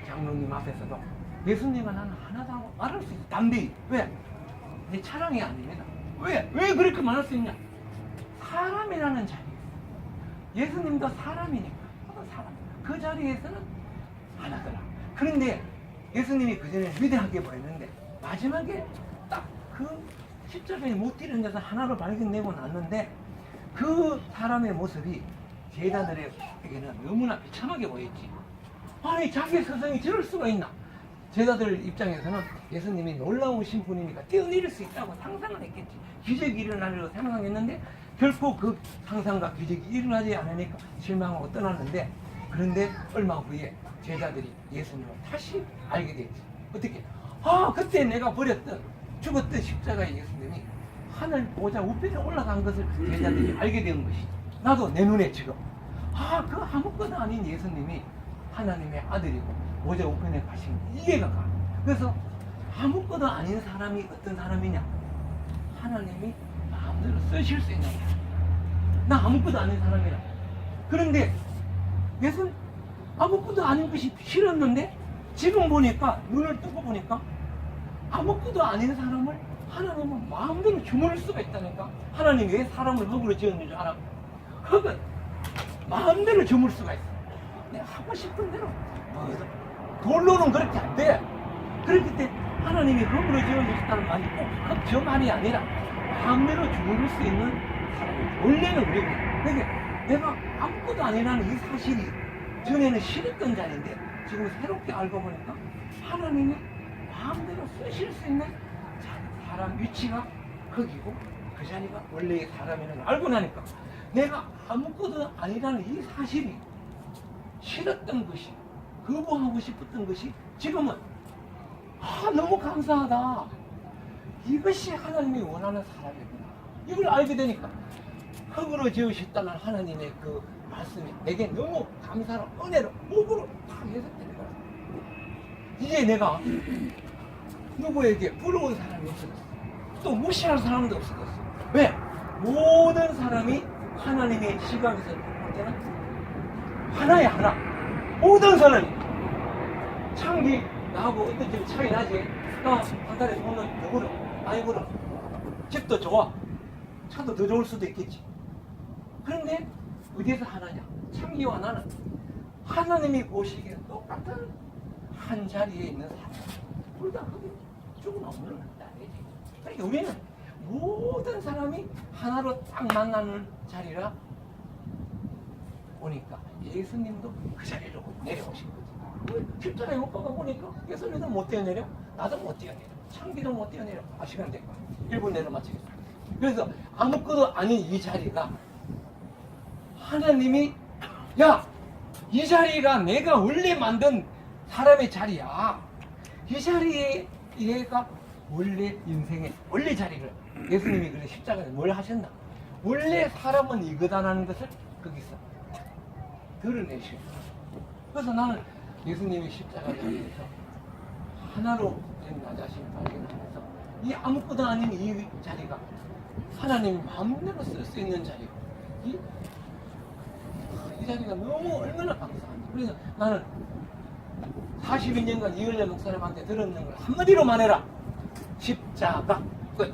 장로님 앞에서도 예수님과 나는 하나다고 말할 수 있어. 담대히. 왜? 내 차량이 아닙니다. 왜 그렇게 말할 수 있냐? 사람이라는 자리. 예수님도 사람이니까. 사람. 그 자리에서는 하나더라. 그런데 예수님이 그 전에 위대하게 보였는데 마지막에 딱 그 십자가에 못 뛰는 데서 하나로 발견되고 났는데 그 사람의 모습이 제자들에게는 너무나 비참하게 보였지. 아니 자기의 서성이 저럴 수가 있나? 제자들 입장에서는 예수님이 놀라우신 분이니까 뛰어내릴 수 있다고 상상을 했겠지. 기적이 일어나리라고 상상했는데 결코 그 상상과 기적이 일어나지 않으니까 실망하고 떠났는데, 그런데 얼마 후에 제자들이 예수님을 다시 알게 됐지. 어떻게? 그때 내가 버렸던 죽었던 십자가의 예수님이 하늘 보좌 우편에 올라간 것을 제자들이 알게 된 것이지. 나도 내 눈에 지금 그 아무것도 아닌 예수님이 하나님의 아들이고 보좌 우편에 가신 이해가 가. 그래서 아무것도 아닌 사람이 어떤 사람이냐? 하나님이 마음대로 쓰실 수 있는 사람. 나 아무것도 아닌 사람이라. 그런데 예수님 아무것도 아닌 것이 싫었는데 지금 보니까, 눈을 뜨고 보니까 아무것도 아닌 사람을 하나님은 마음대로 주무를 수가 있다니까. 하나님이 왜 사람을 흙으로 지었는 줄 알아? 흙은 마음대로 주물 수가 있어. 내가 하고 싶은 대로. 돌로는 그렇게 안 돼. 그렇기 때문에 하나님이 흙으로 지어주셨다는 말이 꼭 저 말이 아니라 마음대로 주무를 수 있는 사람이 원래는 그래요. 그러니까 내가 아무것도 아니라는 이 사실이 전에는 싫었던 자리인데 지금 새롭게 알고 보니까 하나님이 마음대로 쓰실 수 있는 사람 위치가 거기고 그 자리가 원래의 사람이라는 걸 알고 나니까 내가 아무것도 아니라는 이 사실이 싫었던 것이, 거부하고 싶었던 것이 지금은 너무 감사하다. 이것이 하나님이 원하는 사람이구나. 이걸 알게 되니까 흙으로 지으셨다는 하나님의 그 말씀이 내게 너무 감사로, 은혜로, 목으로 딱 해석되는 거야. 이제 내가 누구에게 부러운 사람이 없어졌어. 또 무시할 사람도 없어졌어. 왜? 모든 사람이 하나님의 시각에서 볼 때는 하나야, 하나. 모든 사람이. 창기 나하고 어떤 점 차이 나지? 나한 달에 돈은 더 벌어, 많이 벌어. 집도 좋아. 차도 더 좋을 수도 있겠지. 그런데 어디에서 하나냐? 창기와 나는 하나님이 보시기에 똑같은 한 자리에 있는 사람. 둘 다 크게 조금 없는 거지. 그러니까 우리는 모든 사람이 하나로 딱 만나는 자리라 보니까 예수님도 그 자리로 내려오신 거지. 십자가에 못 박아 보니까 예수님도 못 뛰어내려, 나도 못 뛰어내려, 창기도 못 뛰어내려. 시간 됐고 1분 내로 마치겠습니다. 그래서 아무것도 아닌 이 자리가 하나님이 야, 이 자리가 내가 원래 만든 사람의 자리야. 이 자리에 얘가 원래 인생의 원래 자리를 예수님이 그래 십자가에 뭘 하셨나? 원래 사람은 이거다라는 것을 거기서 드러내시고. 그래서 나는 예수님이 십자가 자리에서 하나로 된 나 자신을 발견하면서 이 아무것도 아닌 이 자리가 하나님이 마음대로 쓸 수 있는 자리고 이 자리가 너무 얼마나 감사한지. 그래서 나는 42년간 이은래 목사님한테 들었는 걸 한마디로 말해라. 십자가 끝.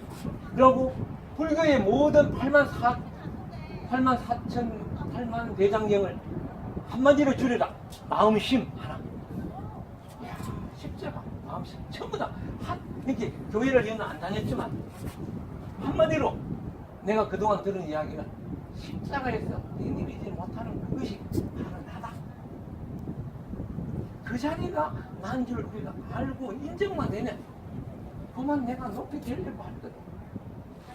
그리고 불교의 모든 8만 대장경을 한마디로 줄여라. 마음심 하나. 이야, 십자가, 마음심 전부 다 이렇게 교회를 여는 안 다녔지만 한마디로 내가 그동안 들은 이야기는 십자가에서 너희들이 이제 못하는 그것이 바로 나다. 그 자리가 난 줄 우리가 알고 인정만 되면 그만 내가 높이 되려고 할 거다.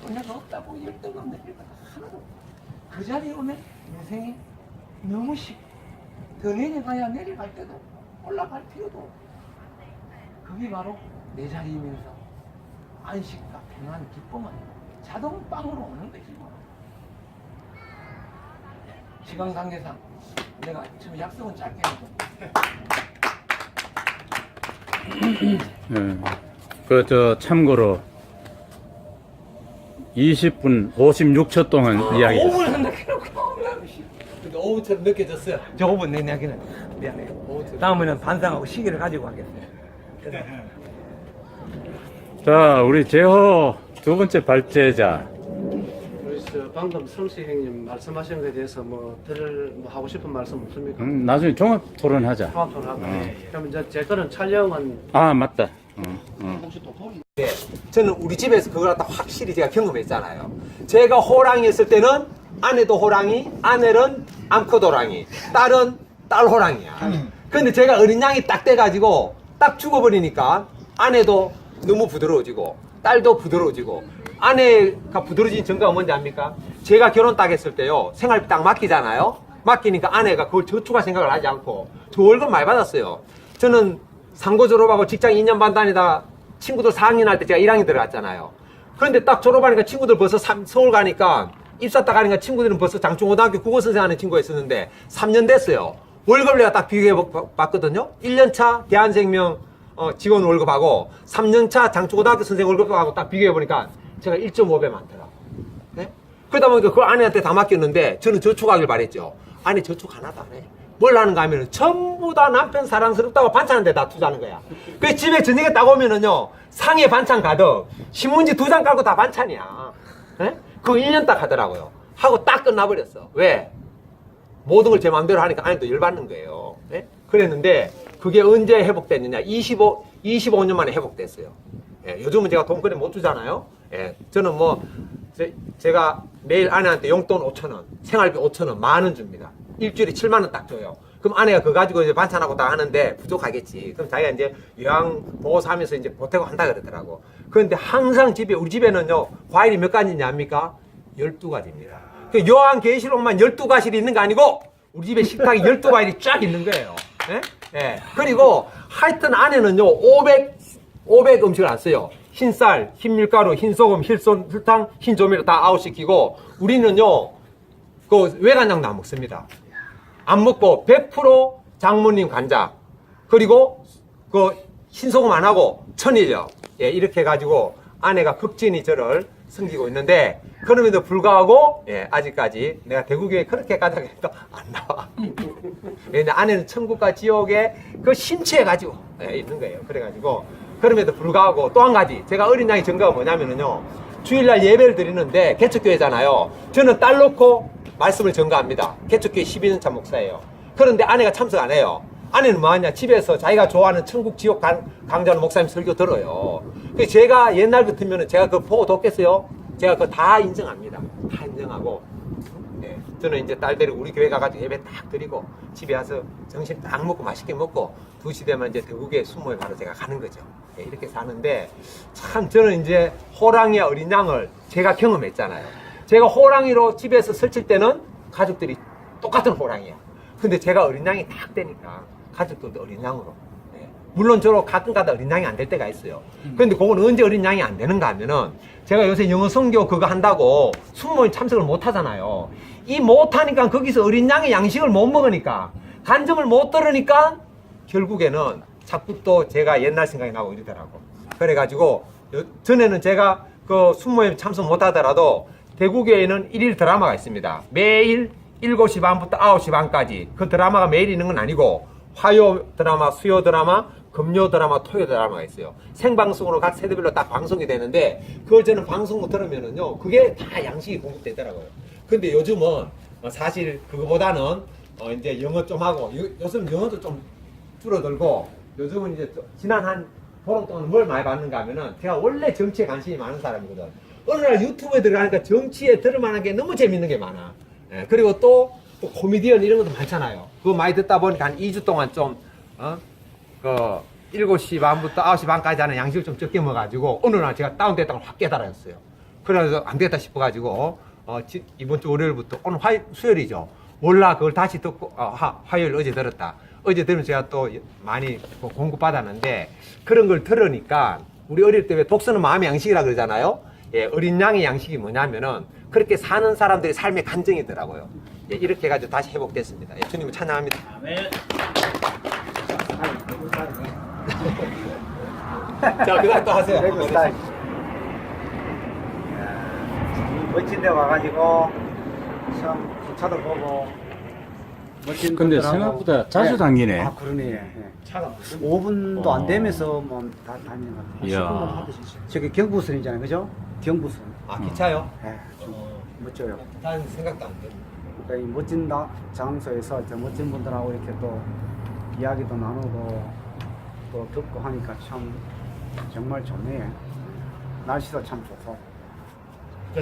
또 내가 없다고 열등감 느낄 거다. 하나도. 그 자리에 오면 인생이 너무 쉽고 더 내려가야 내려갈 때도 올라갈 필요도 없고 그게 바로 내 자리이면서 안식과 평안, 기쁨은 자동빵으로 오는 것이고 시간 관계상 내가 지금 약속은 짧게 해도 참고로 20분 56초 동안 이야기. 5분 한다 해놓고 근데 5분처럼 느껴졌어요. 저 5분 내 이야기는 미안해요. 다음에는 반상하고 시계를 가지고 가겠어요. 자, 우리 제호 두 번째 발제자. 우리 방금 성식 형님 말씀하신 것에 대해서 뭐 하고 싶은 말씀 없습니까? 나중에 종합 토론하자. 통합하고. 그럼 이제 제 거는 촬영은 아, 맞다. 혹시 또 보기? 저는 우리 집에서 그걸 갖다 확실히 제가 경험했잖아요. 제가 호랑이였을 때는 아내도 호랑이, 아내는 암컷 호랑이, 딸은 딸 호랑이야. 근데 제가 어린 양이 딱 돼가지고 딱 죽어버리니까 아내도 너무 부드러워지고 딸도 부드러워지고 아내가 부드러워진 증거가 뭔지 압니까? 제가 결혼 딱 했을 때요, 생활비 딱 맡기잖아요. 맡기니까 아내가 그걸 저축할 생각을 하지 않고 저 월급 많이 받았어요. 저는 상고 졸업하고 직장 2년 반 다니다 친구들 4학년 할 때 제가 1학년 들어갔잖아요. 그런데 딱 졸업하니까 친구들 벌써 서울 가니까 입사 딱 하니까 친구들은 벌써 장충고등학교 국어선생 하는 친구가 있었는데 3년 됐어요. 월급을 내가 딱 비교해 봤거든요. 1년차 대한생명 직원 월급하고 3년차 장충고등학교 선생 월급하고 딱 비교해 보니까 제가 1.5배 많더라. 네? 그러다 보니까 그걸 아내한테 다 맡겼는데 저는 저축하길 바랬죠. 아내 저축 하나도 안 해. 뭘 하는가 하면은 전부 다 남편 사랑스럽다고 반찬한테 다 투자하는 거야. 그 집에 저녁에 딱 오면은요, 상에 반찬 가득, 신문지 2장 깔고 다 반찬이야. 네? 그거 1년 딱 하더라고요. 하고 딱 끝나버렸어. 왜? 모든 걸 제 마음대로 하니까 아내도 열받는 거예요. 네? 그랬는데, 그게 언제 회복됐느냐? 25년 만에 회복됐어요. 예, 요즘은 제가 돈거리 못 주잖아요. 예, 저는 뭐, 제가 매일 아내한테 용돈 5,000원, 생활비 5,000원, 10,000원 줍니다. 일주일에 7만원 딱 줘요. 그럼 아내가 그거 가지고 이제 반찬하고 다 하는데 부족하겠지. 그럼 자기가 이제 요양 보호사 하면서 이제 보태고 한다 그러더라고. 그런데 항상 집에, 우리 집에는요, 과일이 몇 가지인지 압니까? 12가지입니다. 그 요한계시록만 12가실이 있는 거 아니고, 우리 집에 식탁에 12과일이 쫙 있는 거예요. 예? 예. 그리고 하여튼 아내는요, 500 음식을 안 써요. 흰쌀, 흰밀가루, 흰소금, 설탕, 흰조미료 다 아웃시키고, 우리는요, 그 외간장도 안 먹습니다. 안 먹고 100% 장모님 간장, 그리고 그 흰소금 안 하고 천일염, 예, 이렇게 해가지고 아내가 극진히 저를 섬기고 있는데, 그럼에도 불구하고, 예, 아직까지 내가 대구교회 그렇게 가자고 해도 안 나와. 왜냐 안에는 천국과 지옥의 그 심취해가지고 있는 거예요. 그래가지고 그럼에도 불구하고 또 한 가지 제가 어린 양의 증거가 뭐냐면은요, 주일날 예배를 드리는데 개척교회잖아요. 저는 딸 놓고 말씀을 전가합니다. 개척교회 12년차 목사예요. 그런데 아내가 참석 안 해요. 아내는 뭐하냐, 집에서 자기가 좋아하는 천국 지옥 강좌하는 목사님 설교 들어요. 그래서 제가 옛날 같으면 제가 그거 보고 돕겠어요? 제가 그거 다 인정합니다. 다 인정하고, 네. 저는 이제 딸 데리고 우리 교회 가가지고 예배 딱 드리고 집에 와서 점심 딱 먹고 맛있게 먹고 2시 되면 이제 대구에 순모에 바로 제가 가는 거죠. 네, 이렇게 사는데 참 저는 이제 호랑이와 어린 양을 제가 경험했잖아요. 제가 호랑이로 집에서 설칠 때는 가족들이 똑같은 호랑이야. 근데 제가 어린 양이 딱 되니까 가족들도 어린 양으로. 네. 물론 저로 가끔가다 어린 양이 안 될 때가 있어요. 그런데 그건 언제 어린 양이 안 되는가 하면은 제가 요새 영어 성교 그거 한다고 순모임 참석을 못 하잖아요. 이 못 하니까 거기서 어린 양의 양식을 못 먹으니까 간증을 못 들으니까 결국에는 자꾸 또 제가 옛날 생각이 나고 이러더라고. 그래가지고 전에는 제가 그 순모임 참석 못 하더라도 대구교회에는 1일 드라마가 있습니다. 매일 7시 반부터 9시 반까지. 그 드라마가 매일 있는 건 아니고 화요 드라마, 수요 드라마, 금요 드라마, 토요 드라마가 있어요. 생방송으로 각 세대별로 딱 방송이 되는데 그걸 저는 방송을 들으면은요, 그게 다 양식이 공급되더라고요. 근데 요즘은 사실 그거보다는 이제 영어 좀 하고, 요즘 영어도 좀 줄어들고, 요즘은 이제 지난 한 보름 동안 뭘 많이 봤는가 하면은, 제가 원래 정치에 관심이 많은 사람이거든. 어느 날 유튜브에 들어가니까 정치에 들을만한 게 너무 재밌는 게 많아. 예, 그리고 또 코미디언 이런 것도 많잖아요. 그거 많이 듣다 보니까 한 2주 동안 좀, 7시 반부터 9시 반까지 하는 양식을 좀 적게 먹어가지고, 어느 날 제가 다운됐다고 확 깨달았어요. 그래서 안 되겠다 싶어가지고, 이번 주 월요일부터, 오늘 수요일이죠. 몰라, 그걸 다시 듣고, 화요일 어제 들었다. 어제 들으면 제가 또 많이 공급받았는데, 그런 걸 들으니까, 우리 어릴 때 왜 독서는 마음의 양식이라 그러잖아요. 예, 어린 양의 양식이 뭐냐면은, 그렇게 사는 사람들의 삶의 간증이더라고요. 예, 이렇게 해가지고 다시 회복됐습니다. 예, 주님을 찬양합니다. 아멘. 자, 그 다음 또 하세요. 대구 스타일. 멋진 데 와가지고 참 기차도 보고 멋진 근데 분들하고. 생각보다 자주 다니네. 아 그러네. 차가 5분도 안 되면서 뭐 다 다니는 것 같아요. 이야. 저기 경부선이잖아요, 그죠? 경부선. 기차요? 좀 멋져요. 난 생각도 안 돼. 그러니까 이 멋진 장소에서 저 멋진 분들하고 이렇게 또 이야기도 나누고 또 듣고 하니까 참 정말 좋네. 날씨도 참 좋고.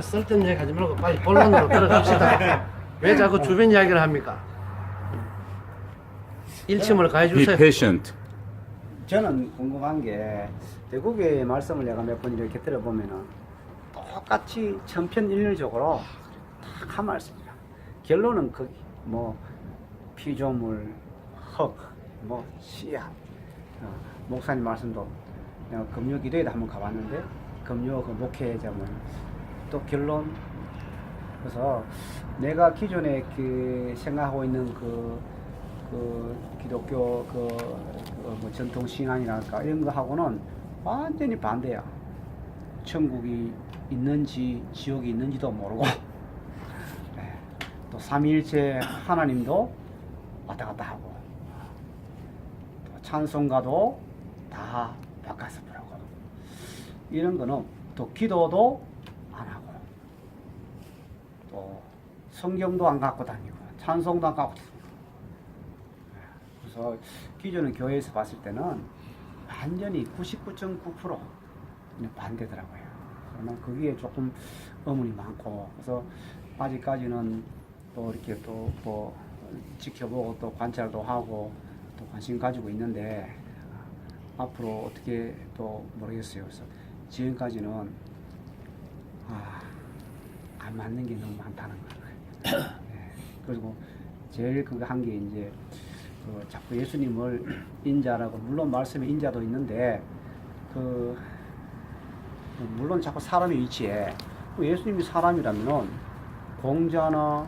쓸데없는 얘기 하지 말고 빨리 본론으로 들어갑시다. 왜 자꾸 주변 이야기를 합니까? 일침을 Be 가해주세요. patient. 저는 궁금한 게 대구교의 말씀을 내가 몇 번 이렇게 들어보면은 똑같이 천편일률적으로 딱 한 말씀이야. 결론은 거기 뭐 피조물, 흙, 뭐 씨앗. 목사님 말씀도 내가 금요 기도회도 한번 가봤는데 금요 그 목회자분 또 결론. 그래서 내가 기존에 그 생각하고 있는 그 기독교 뭐 전통 신앙이랄까 이런 거 하고는 완전히 반대야. 천국이 있는지 지옥이 있는지도 모르고 또 삼위일체 하나님도 왔다 갔다 하고 또 찬송가도 다 바꿔서 부르고 이런 거는 또 기도도 안 하고 또 성경도 안 갖고 다니고 찬송도 안 갖고 다니고. 그래서 기존의 교회에서 봤을 때는 완전히 99.9% 반대더라고요. 그러나 거기에 조금 의문이 많고, 그래서 아직까지는 또 이렇게 또 뭐 지켜보고 또 관찰도 하고 또 관심 가지고 있는데 앞으로 어떻게 또 모르겠어요. 그래서 지금까지는 안 맞는 게 너무 많다는 거예요. 네. 그리고 제일 그거 한 게 이제 자꾸 예수님을 인자라고, 물론 말씀에 인자도 있는데 물론 자꾸 사람의 위치에 예수님이 사람이라면 공자나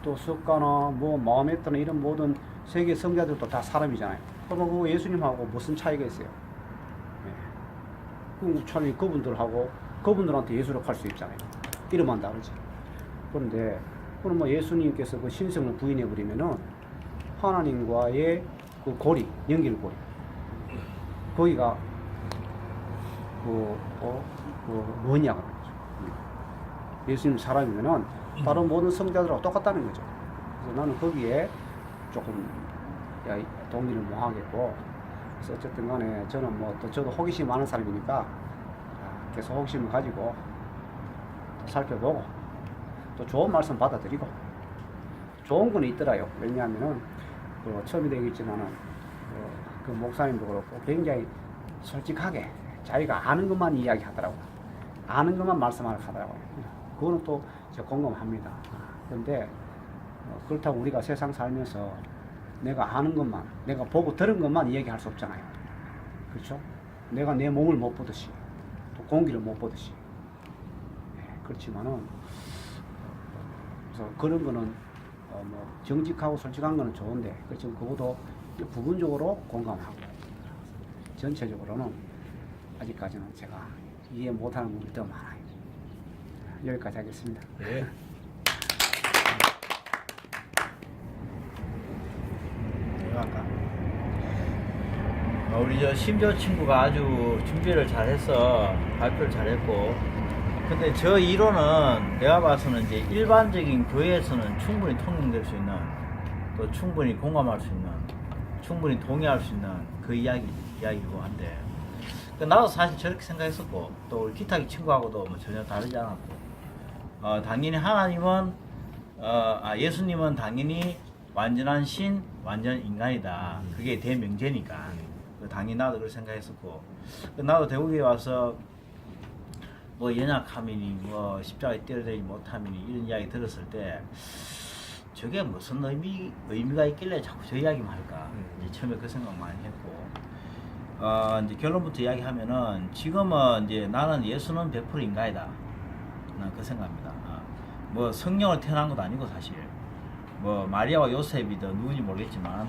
또 석가나 뭐 마호메트나 이런 모든 세계 성자들도 다 사람이잖아요. 그럼 그 예수님하고 무슨 차이가 있어요? 그 차라리 그분들하고 그분들한테 예수를 할 수 있잖아요. 이름만 다르지. 그런데 그럼 뭐 예수님께서 그 신성을 부인해 버리면은 하나님과의 그 고리, 연결고리. 거기가 뭐냐가 그러죠. 예수님 사람이면은 다른 모든 성자들하고 똑같다는 거죠. 그래서 나는 거기에 조금 동의를 못 하겠고, 그래서 어쨌든 간에 저는 뭐 또 저도 호기심 많은 사람이니까 계속 호기심을 가지고 또 살펴보고 또 좋은 말씀 받아들이고, 좋은 건 있더라요. 왜냐하면은 처음에 얘기했지만은 그 목사님도 그렇고 굉장히 솔직하게 자기가 아는 것만 이야기하더라고요. 아는 것만 말씀하라고 하더라고요. 그거는 또 제가 공감합니다. 그런데 그렇다고 우리가 세상 살면서 내가 아는 것만, 내가 보고 들은 것만 이야기할 수 없잖아요. 그렇죠? 내가 내 몸을 못 보듯이, 또 공기를 못 보듯이. 그렇지만은, 그래서 그런 거는 뭐 정직하고 솔직한 거는 좋은데, 그렇지만 그것도 부분적으로 공감하고, 전체적으로는 아직까지는 제가 이해 못하는 부분이 더 많아요. 여기까지 하겠습니다. 네. 우리 저 심지어 친구가 아주 준비를 잘해서 발표를 잘했고, 근데 저 이론은 내가 봐서는 이제 일반적인 교회에서는 충분히 통용될 수 있는, 또 충분히 공감할 수 있는, 충분히 동의할 수 있는 그 이야기고 한데, 나도 사실 저렇게 생각했었고, 또 우리 기타기 친구하고도 뭐 전혀 다르지 않았고, 당연히 하나님은 예수님은 당연히 완전한 신, 완전 인간이다. 그게 대명제니까. 당연히 나도 그렇게 생각했었고, 나도 대구에 와서 뭐 연약함이니 뭐 십자가에 뛰어들지 못함이니 이런 이야기 들었을 때 저게 무슨 의미가 있길래 자꾸 저 이야기만 할까. 이제 처음에 그 생각 많이 했고, 이제 결론부터 이야기하면은 지금은 이제 나는 예수는 100% 인간이다. 나는 그 생각입니다. 뭐 성령을 태어난 것도 아니고 사실 뭐 마리아와 요셉이든 누군지 모르겠지만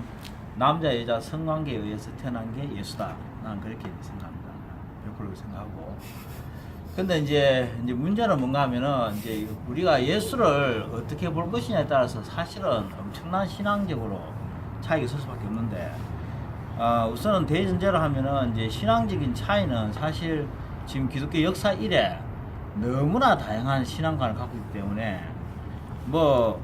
남자 여자 성관계에 의해서 태어난 게 예수다. 나는 그렇게 생각합니다. 100% 생각하고. 근데 이제 문제는 뭔가 하면은 이제 우리가 예수를 어떻게 볼 것이냐에 따라서 사실은 엄청난 신앙적으로 차이가 있을 수밖에 없는데, 우선은 대전제로 하면은 이제 신앙적인 차이는 사실 지금 기독교 역사 이래 너무나 다양한 신앙관을 갖고 있기 때문에 뭐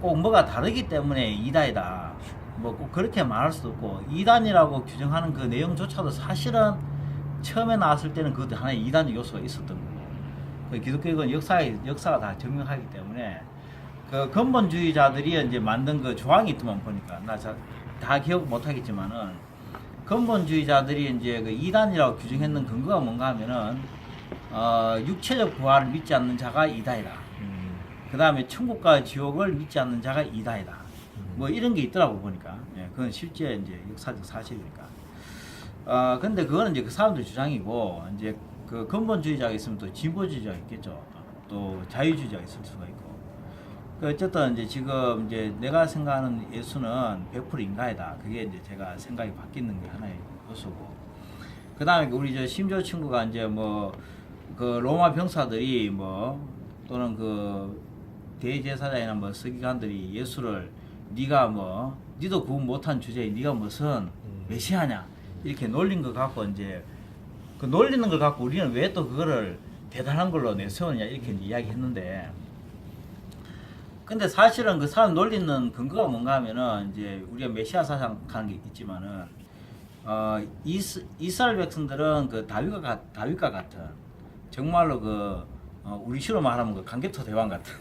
꼭 뭐가 다르기 때문에 이단이다. 뭐 꼭 그렇게 말할 수도 없고, 이단이라고 규정하는 그 내용조차도 사실은 처음에 나왔을 때는 그것도 하나의 이단적 요소가 있었던 거고, 그 기독교는 역사가 다 증명하기 때문에 그 근본주의자들이 이제 만든 그 조항이 있더만 보니까 나 다 기억 못 하겠지만은 근본주의자들이 이제 그 이단이라고 규정했는 근거가 뭔가 하면은 육체적 부활을 믿지 않는 자가 이단이다. 그 다음에 천국과 지옥을 믿지 않는 자가 이단이다. 뭐 이런 게 있더라고 보니까. 예, 그건 실제 이제 역사적 사실이니까. 근데 그거는 이제 그 사람들 주장이고, 이제 그 근본주의자가 있으면 또 진보주의자가 있겠죠. 또 자유주의자가 있을 수가 있고. 어쨌든 이제 지금 이제 내가 생각하는 예수는 100% 인간이다. 그게 이제 제가 생각이 바뀌는 게 하나의 요소고. 그 다음에 우리 저 심지어 친구가 이제 뭐 그 로마 병사들이 뭐 또는 그 대제사장이나 뭐 서기관들이 예수를 네가 뭐 니도 구분 못한 주제에 네가 무슨 메시아냐 이렇게 놀린 거 갖고 이제 그 놀리는 걸 갖고 우리는 왜 또 그거를 대단한 걸로 내세우느냐 이렇게 이야기했는데, 근데 사실은 그 사람 놀리는 근거가 뭔가 하면은 이제 우리가 메시아 사상 가는 게 있지만은 이스라엘 백성들은 그 다윗과 같은 정말로 그 우리식으로 말하면 그 강개토 대왕 같은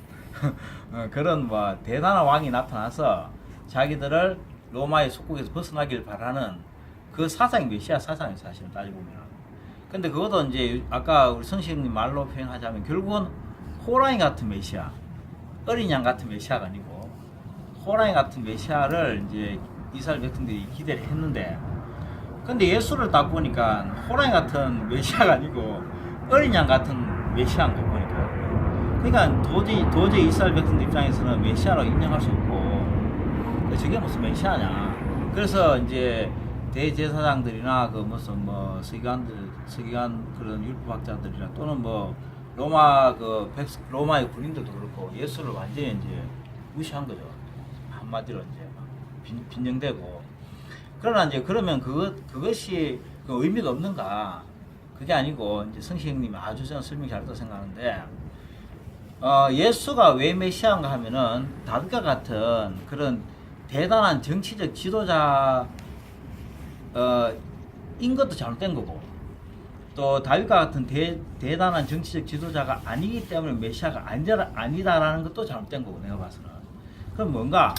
그런 뭐 대단한 왕이 나타나서 자기들을 로마의 속국에서 벗어나길 바라는 그 사상이 메시아 사상이 사실은 따지고 보면. 근데 그것도 이제 아까 우리 성신님 말로 표현하자면 결국은 호랑이 같은 메시아, 어린 양 같은 메시아가 아니고 호랑이 같은 메시아를 이제 이스라엘 백성들이 기대를 했는데, 근데 예수를 딱 보니까 호랑이 같은 메시아가 아니고 어린 양 같은 메시아인 거 보니까. 그러니까 도저히 이스라엘 백성들 입장에서는 메시아라고 인정할 수 없고, 저게 무슨 메시아냐. 그래서 이제 대제사장들이나 그 무슨 뭐 서기관 그런 율법학자들이나 또는 뭐 로마의 군인들도 그렇고 예수를 완전히 이제 무시한 거죠. 한마디로 이제 빈정되고. 그러나 이제 그러면 그것이 그 의미가 없는가? 그게 아니고 이제 성시 형님이 아주 저는 설명 잘했다고 생각하는데 예수가 왜 메시아인가 하면은 다윗과 같은 그런 대단한 정치적 지도자 인 것도 잘못된 거고 또 다윗과 같은 대단한 정치적 지도자가 아니기 때문에 메시아가 아니다라는 것도 잘못된 거고 내가 봐서는. 그럼 뭔가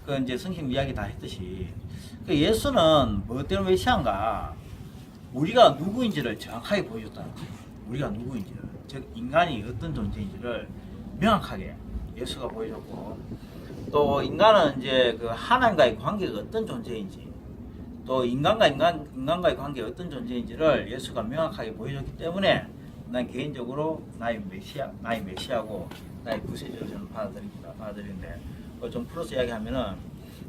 그 이제 성경 이야기 다 했듯이 그 예수는 뭐 때문에 메시아인가? 우리가 누구인지를 정확하게 보여줬다는 거예요. 우리가 누구인지를, 즉 인간이 어떤 존재인지를 명확하게 예수가 보여줬고 또 인간은 이제 그 하나님과의 관계가 어떤 존재인지 또 인간과의 관계가 어떤 존재인지를 예수가 명확하게 보여줬기 때문에 난 개인적으로 나의 메시아고 나의 구세주를 저는 받아들이는데 좀 풀어서 이야기하면은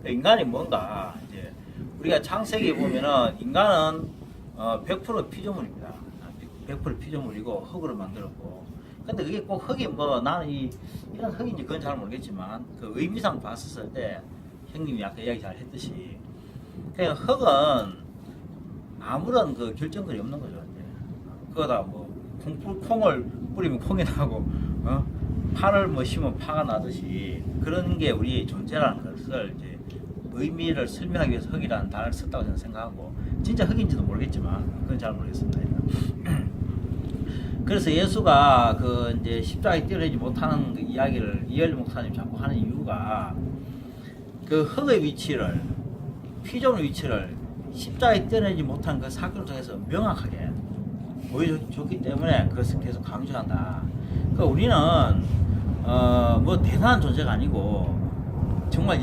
인간이 뭔가 이제 우리가 창세기에 보면은 인간은 100% 피조물입니다. 100% 피조물이고 흙으로 만들었고 근데 그게 꼭 흙이 뭐 나는 이런 흙인지 그건 잘 모르겠지만 그 의미상 봤었을 때 형님이 아까 이야기 잘 했듯이 그냥 흙은 아무런 그 결정권이 없는 거죠. 이제. 그거다 뭐 콩을 뿌리면 콩이 나고 파를 뭐 심으면 파가 나듯이 그런 게 우리의 존재라는 것을 이제 의미를 설명하기 위해서 흙이라는 단어를 썼다고 저는 생각하고 진짜 흙인지도 모르겠지만 그건 잘 모르겠습니다. 그래서 예수가 그 이제 십자가에 뛰어내지 못하는 그 이야기를 이열리 목사님 자꾸 하는 이유가 그 흙의 위치를 피조물 위치를 십자가에 뛰어내지 못한 그 사건을 통해서 명확하게 보여줬기 때문에 그것을 계속 강조한다. 그러니까 우리는 뭐 대단한 존재가 아니고 정말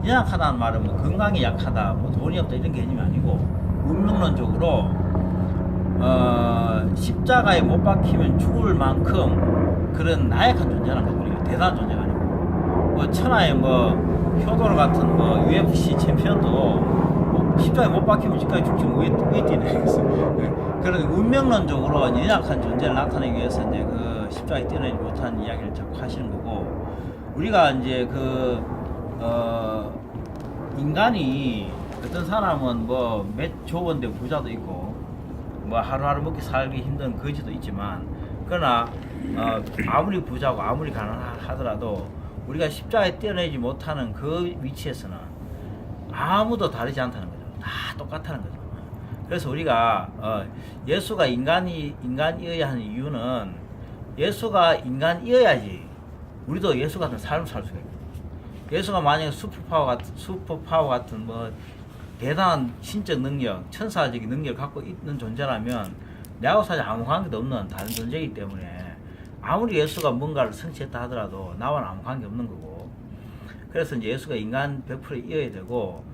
연약하다는 말은 뭐 건강이 약하다, 뭐 돈이 없다 이런 개념이 아니고 운명론적으로 십자가에 못 박히면 죽을 만큼 그런 나약한 존재란 거예요. 우리가 대단한 존재가 아니고 뭐 천하의 뭐 효도르 같은 뭐 UFC 챔피언도 뭐 십자가에 못 박히면 지금까지 죽지 왜 뛰네. 그런 운명론적으로 연약한 존재를 나타내기 위해서 이제 그 십자가에 뛰어내지 못한 이야기를 자꾸 하시는 거고 우리가 이제 인간이 어떤 사람은 뭐 몇 조 원대 부자도 있고 뭐 하루하루 먹기 살기 힘든 거지도 있지만 그러나 아무리 부자고 아무리 가난하더라도 우리가 십자가에 뛰어내지 못하는 그 위치에서는 아무도 다르지 않다는 거죠. 다 똑같다는 거죠. 그래서 우리가 예수가 인간이어야 하는 이유는 예수가 인간이어야지 우리도 예수 같은 삶을 살 수가 있거든요. 예수가 만약에 슈퍼파워 같은 뭐 대단한 신적 능력, 천사적인 능력을 갖고 있는 존재라면 내하고 사실 아무 관계도 없는 다른 존재이기 때문에 아무리 예수가 뭔가를 성취했다 하더라도 나와는 아무 관계 없는 거고 그래서 이제 예수가 인간 100%이어야 되고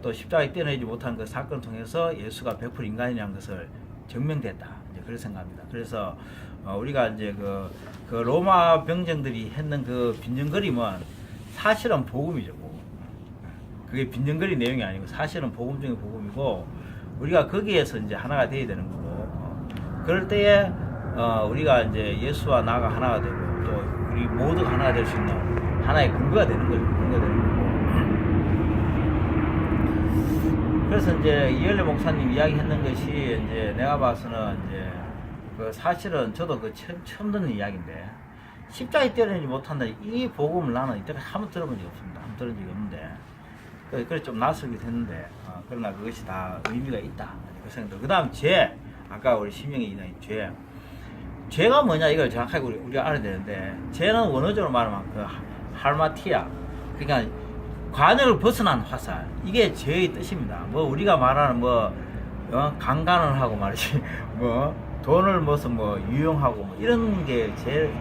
또 십자가에 뛰어내지 못한 그 사건을 통해서 예수가 100% 인간이라는 것을 증명됐다. 이제 그렇게 생각합니다. 그래서 우리가 이제 그 로마 병정들이 했는 그 빈정거림은 사실은 복음이죠. 복음. 그게 빈정거리 내용이 아니고 사실은 복음 중에 복음이고 우리가 거기에서 이제 하나가 돼야 되는 거고 그럴 때에 우리가 이제 예수와 나가 하나가 되고 또 우리 모두가 하나가 될 수 있는 하나의 근거가 되는 거죠. 근거가 되는 거고. 그래서 이제 이열리 목사님 이야기했는 것이 이제 내가 봐서는 이제 그 사실은 저도 그 처음 듣는 이야기인데 십자가에 뛰어내지 못한다 이 복음을 나는 이때까지 한번 들어본 적이 없습니다. 한번 들은 적이 없는데 그래 좀 낯설게 됐는데 그러나 그것이 다 의미가 있다. 그 생각도. 그 다음 죄 아까 우리 심영이 이야기 죄가 뭐냐 이걸 정확하게 우리가 알아야 되는데 죄는 원어적으로 말하면 그 할마티아 그러니까 관역을 벗어난 화살 이게 죄의 뜻입니다. 뭐 우리가 말하는 뭐 강간을 하고 말이지 뭐 돈을 무슨 뭐 유용하고 뭐 이런 게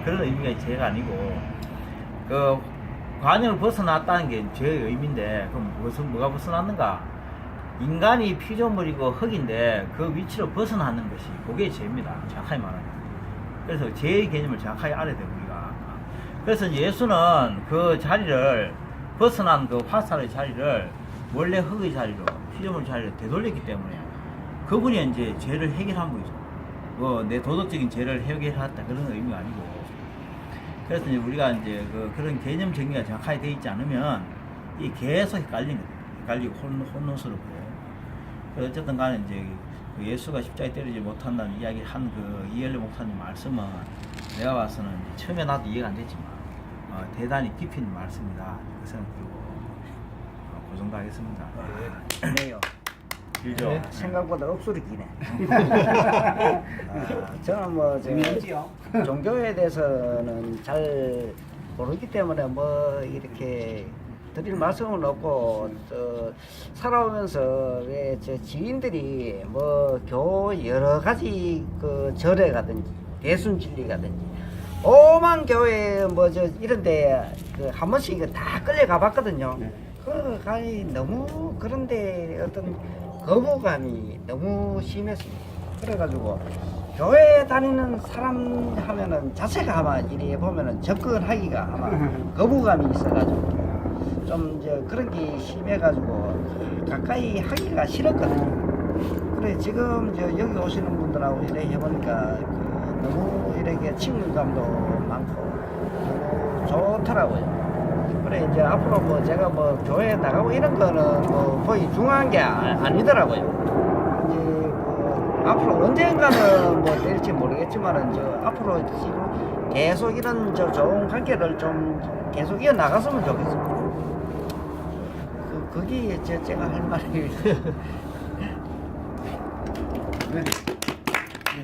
그런 의미가 죄가 아니고 그 관역을 벗어났다는 게 죄의 의미인데 그럼 뭐가 벗어났는가? 인간이 피조물이고 흙인데 그 위치로 벗어나는 것이 그게 죄입니다. 정확하게 말하면. 그래서 죄의 개념을 정확하게 알아야 돼요 우리가. 그래서 예수는 그 자리를 벗어난 그 화살의 자리를 원래 흙의 자리로 피조물 자리로 되돌렸기 때문에 그분이 이제 죄를 해결한 거죠. 뭐 내 도덕적인 죄를 해결했다 그런 의미가 아니고 그래서 이제 우리가 이제 그런 개념 정리가 정확하게 되어 있지 않으면 이 계속 헷갈리고 혼돈스럽고. 그래서 어쨌든 간에 이제 그 예수가 십자가에 때리지 못한다는 이야기를 한 그 이엘레 목사님 말씀은 내가 봐서는 이제 처음에 나도 이해가 안 됐지만 대단히 깊이 있는 말씀이다. 그 생각 들고 그 정도 하겠습니다. 네요. 길죠? 생각보다 억수로 기네. 저는 뭐 종교에 대해서는 잘 모르기 때문에 뭐 이렇게 드릴 말씀은 없고 살아오면서 왜 제 지인들이 뭐 교회 여러 가지 그 절에 가든지 대순 진리가든지 오만 교회 뭐 저 이런데 그 한 번씩 다 끌려 가봤거든요. 그 가니 너무 그런데 어떤 거부감이 너무 심했습니다. 그래가지고 교회 다니는 사람 하면은 자체가 아마 이리 보면은 접근하기가 아마 거부감이 있어가지고 좀 이제 그런 게 심해가지고 가까이 하기가 싫었거든요. 그래 지금 저 여기 오시는 분들하고 이래 해보니까 그 너무 이렇게 친근감도 많고 너무 좋더라고요. 그래 이제 앞으로 뭐 제가 뭐 교회 나가고 이런 거는 뭐 거의 중요한 게 아니더라고요. 이제 뭐 앞으로 언젠가는 뭐 될지 모르겠지만은 저 앞으로 지금 계속 이런 저 좋은 관계를 좀 계속 이어 나갔으면 좋겠습니다. 그게 제가 할 말이.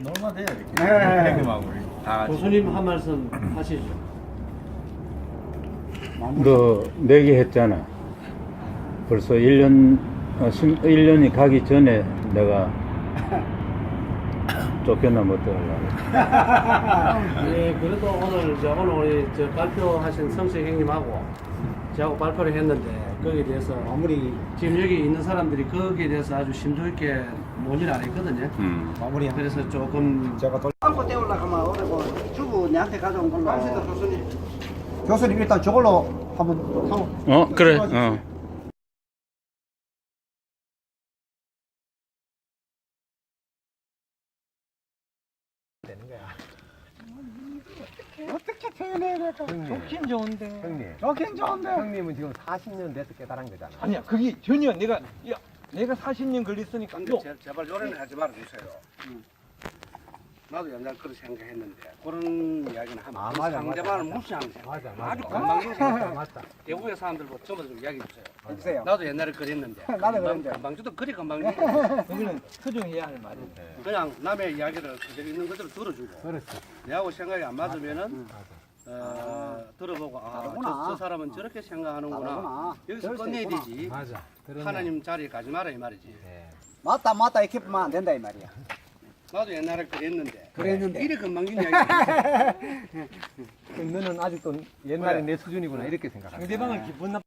놀만 돼요 이렇게. 네. 회금하고 우리 다 같이. 교수님 한 말씀 하시죠. 너 내기했잖아. 벌써 1년이 가기 전에 내가 쫓겨나면 어떡하려고. 예, 그래도 오늘 우리 발표하신 성식 형님하고 저하고 발표를 했는데 거기에 대해서 마무리 지금 여기 있는 사람들이 거기에 대해서 아주 심도 있게 논의를 안 했거든요. 마무리. 그래서 조금 제가 안고 떼올라가면 어려고 주부 내한테 가져온 걸로. 감사합니다, 교수님. 교수님 일단 저걸로 한번 하고. 그래. 어떻게 표현해야 될까? 좋긴 좋은데. 형님. 좋긴 좋은데. 형님은 지금 40년 돼서 깨달은 거잖아. 아니야, 그게 전혀 내가 40년 걸렸으니까. 근데 제발 요래는 하지 말아주세요. 나도 옛날 그렇게 생각했는데 그런 이야기는 하면 아, 맞아, 상대방을 맞아. 무시하는 생각. 맞아, 아주 맞아. 건방진 생각. 맞다. 대구의 사람들 뭐 전부 좀 이야기해 주세요. 해주세요. 나도 옛날에 그랬는데. 나도 그랬는데. 건방지도 그리 건방지. 그거는 토종해야 할 말이야. 그냥 남의 이야기를 그대로 있는 그대로 들어주고. 그렇지. 내하고 생각이 안 맞으면은 들어보고 저 사람은 저렇게 생각하는구나. 다르구나. 여기서 그럴 수 끝내야 있구나. 되지. 맞아. 하나님 자리에 가지 마라 이 말이지. 맞다 이렇게 보면 안 된다 이 말이야. 나도 옛날에 그랬는데. 그랬는데. 이래 건방진 이야기. 너는 아직도 옛날에 내 수준이구나 이렇게 생각하는 상대방을 기분 나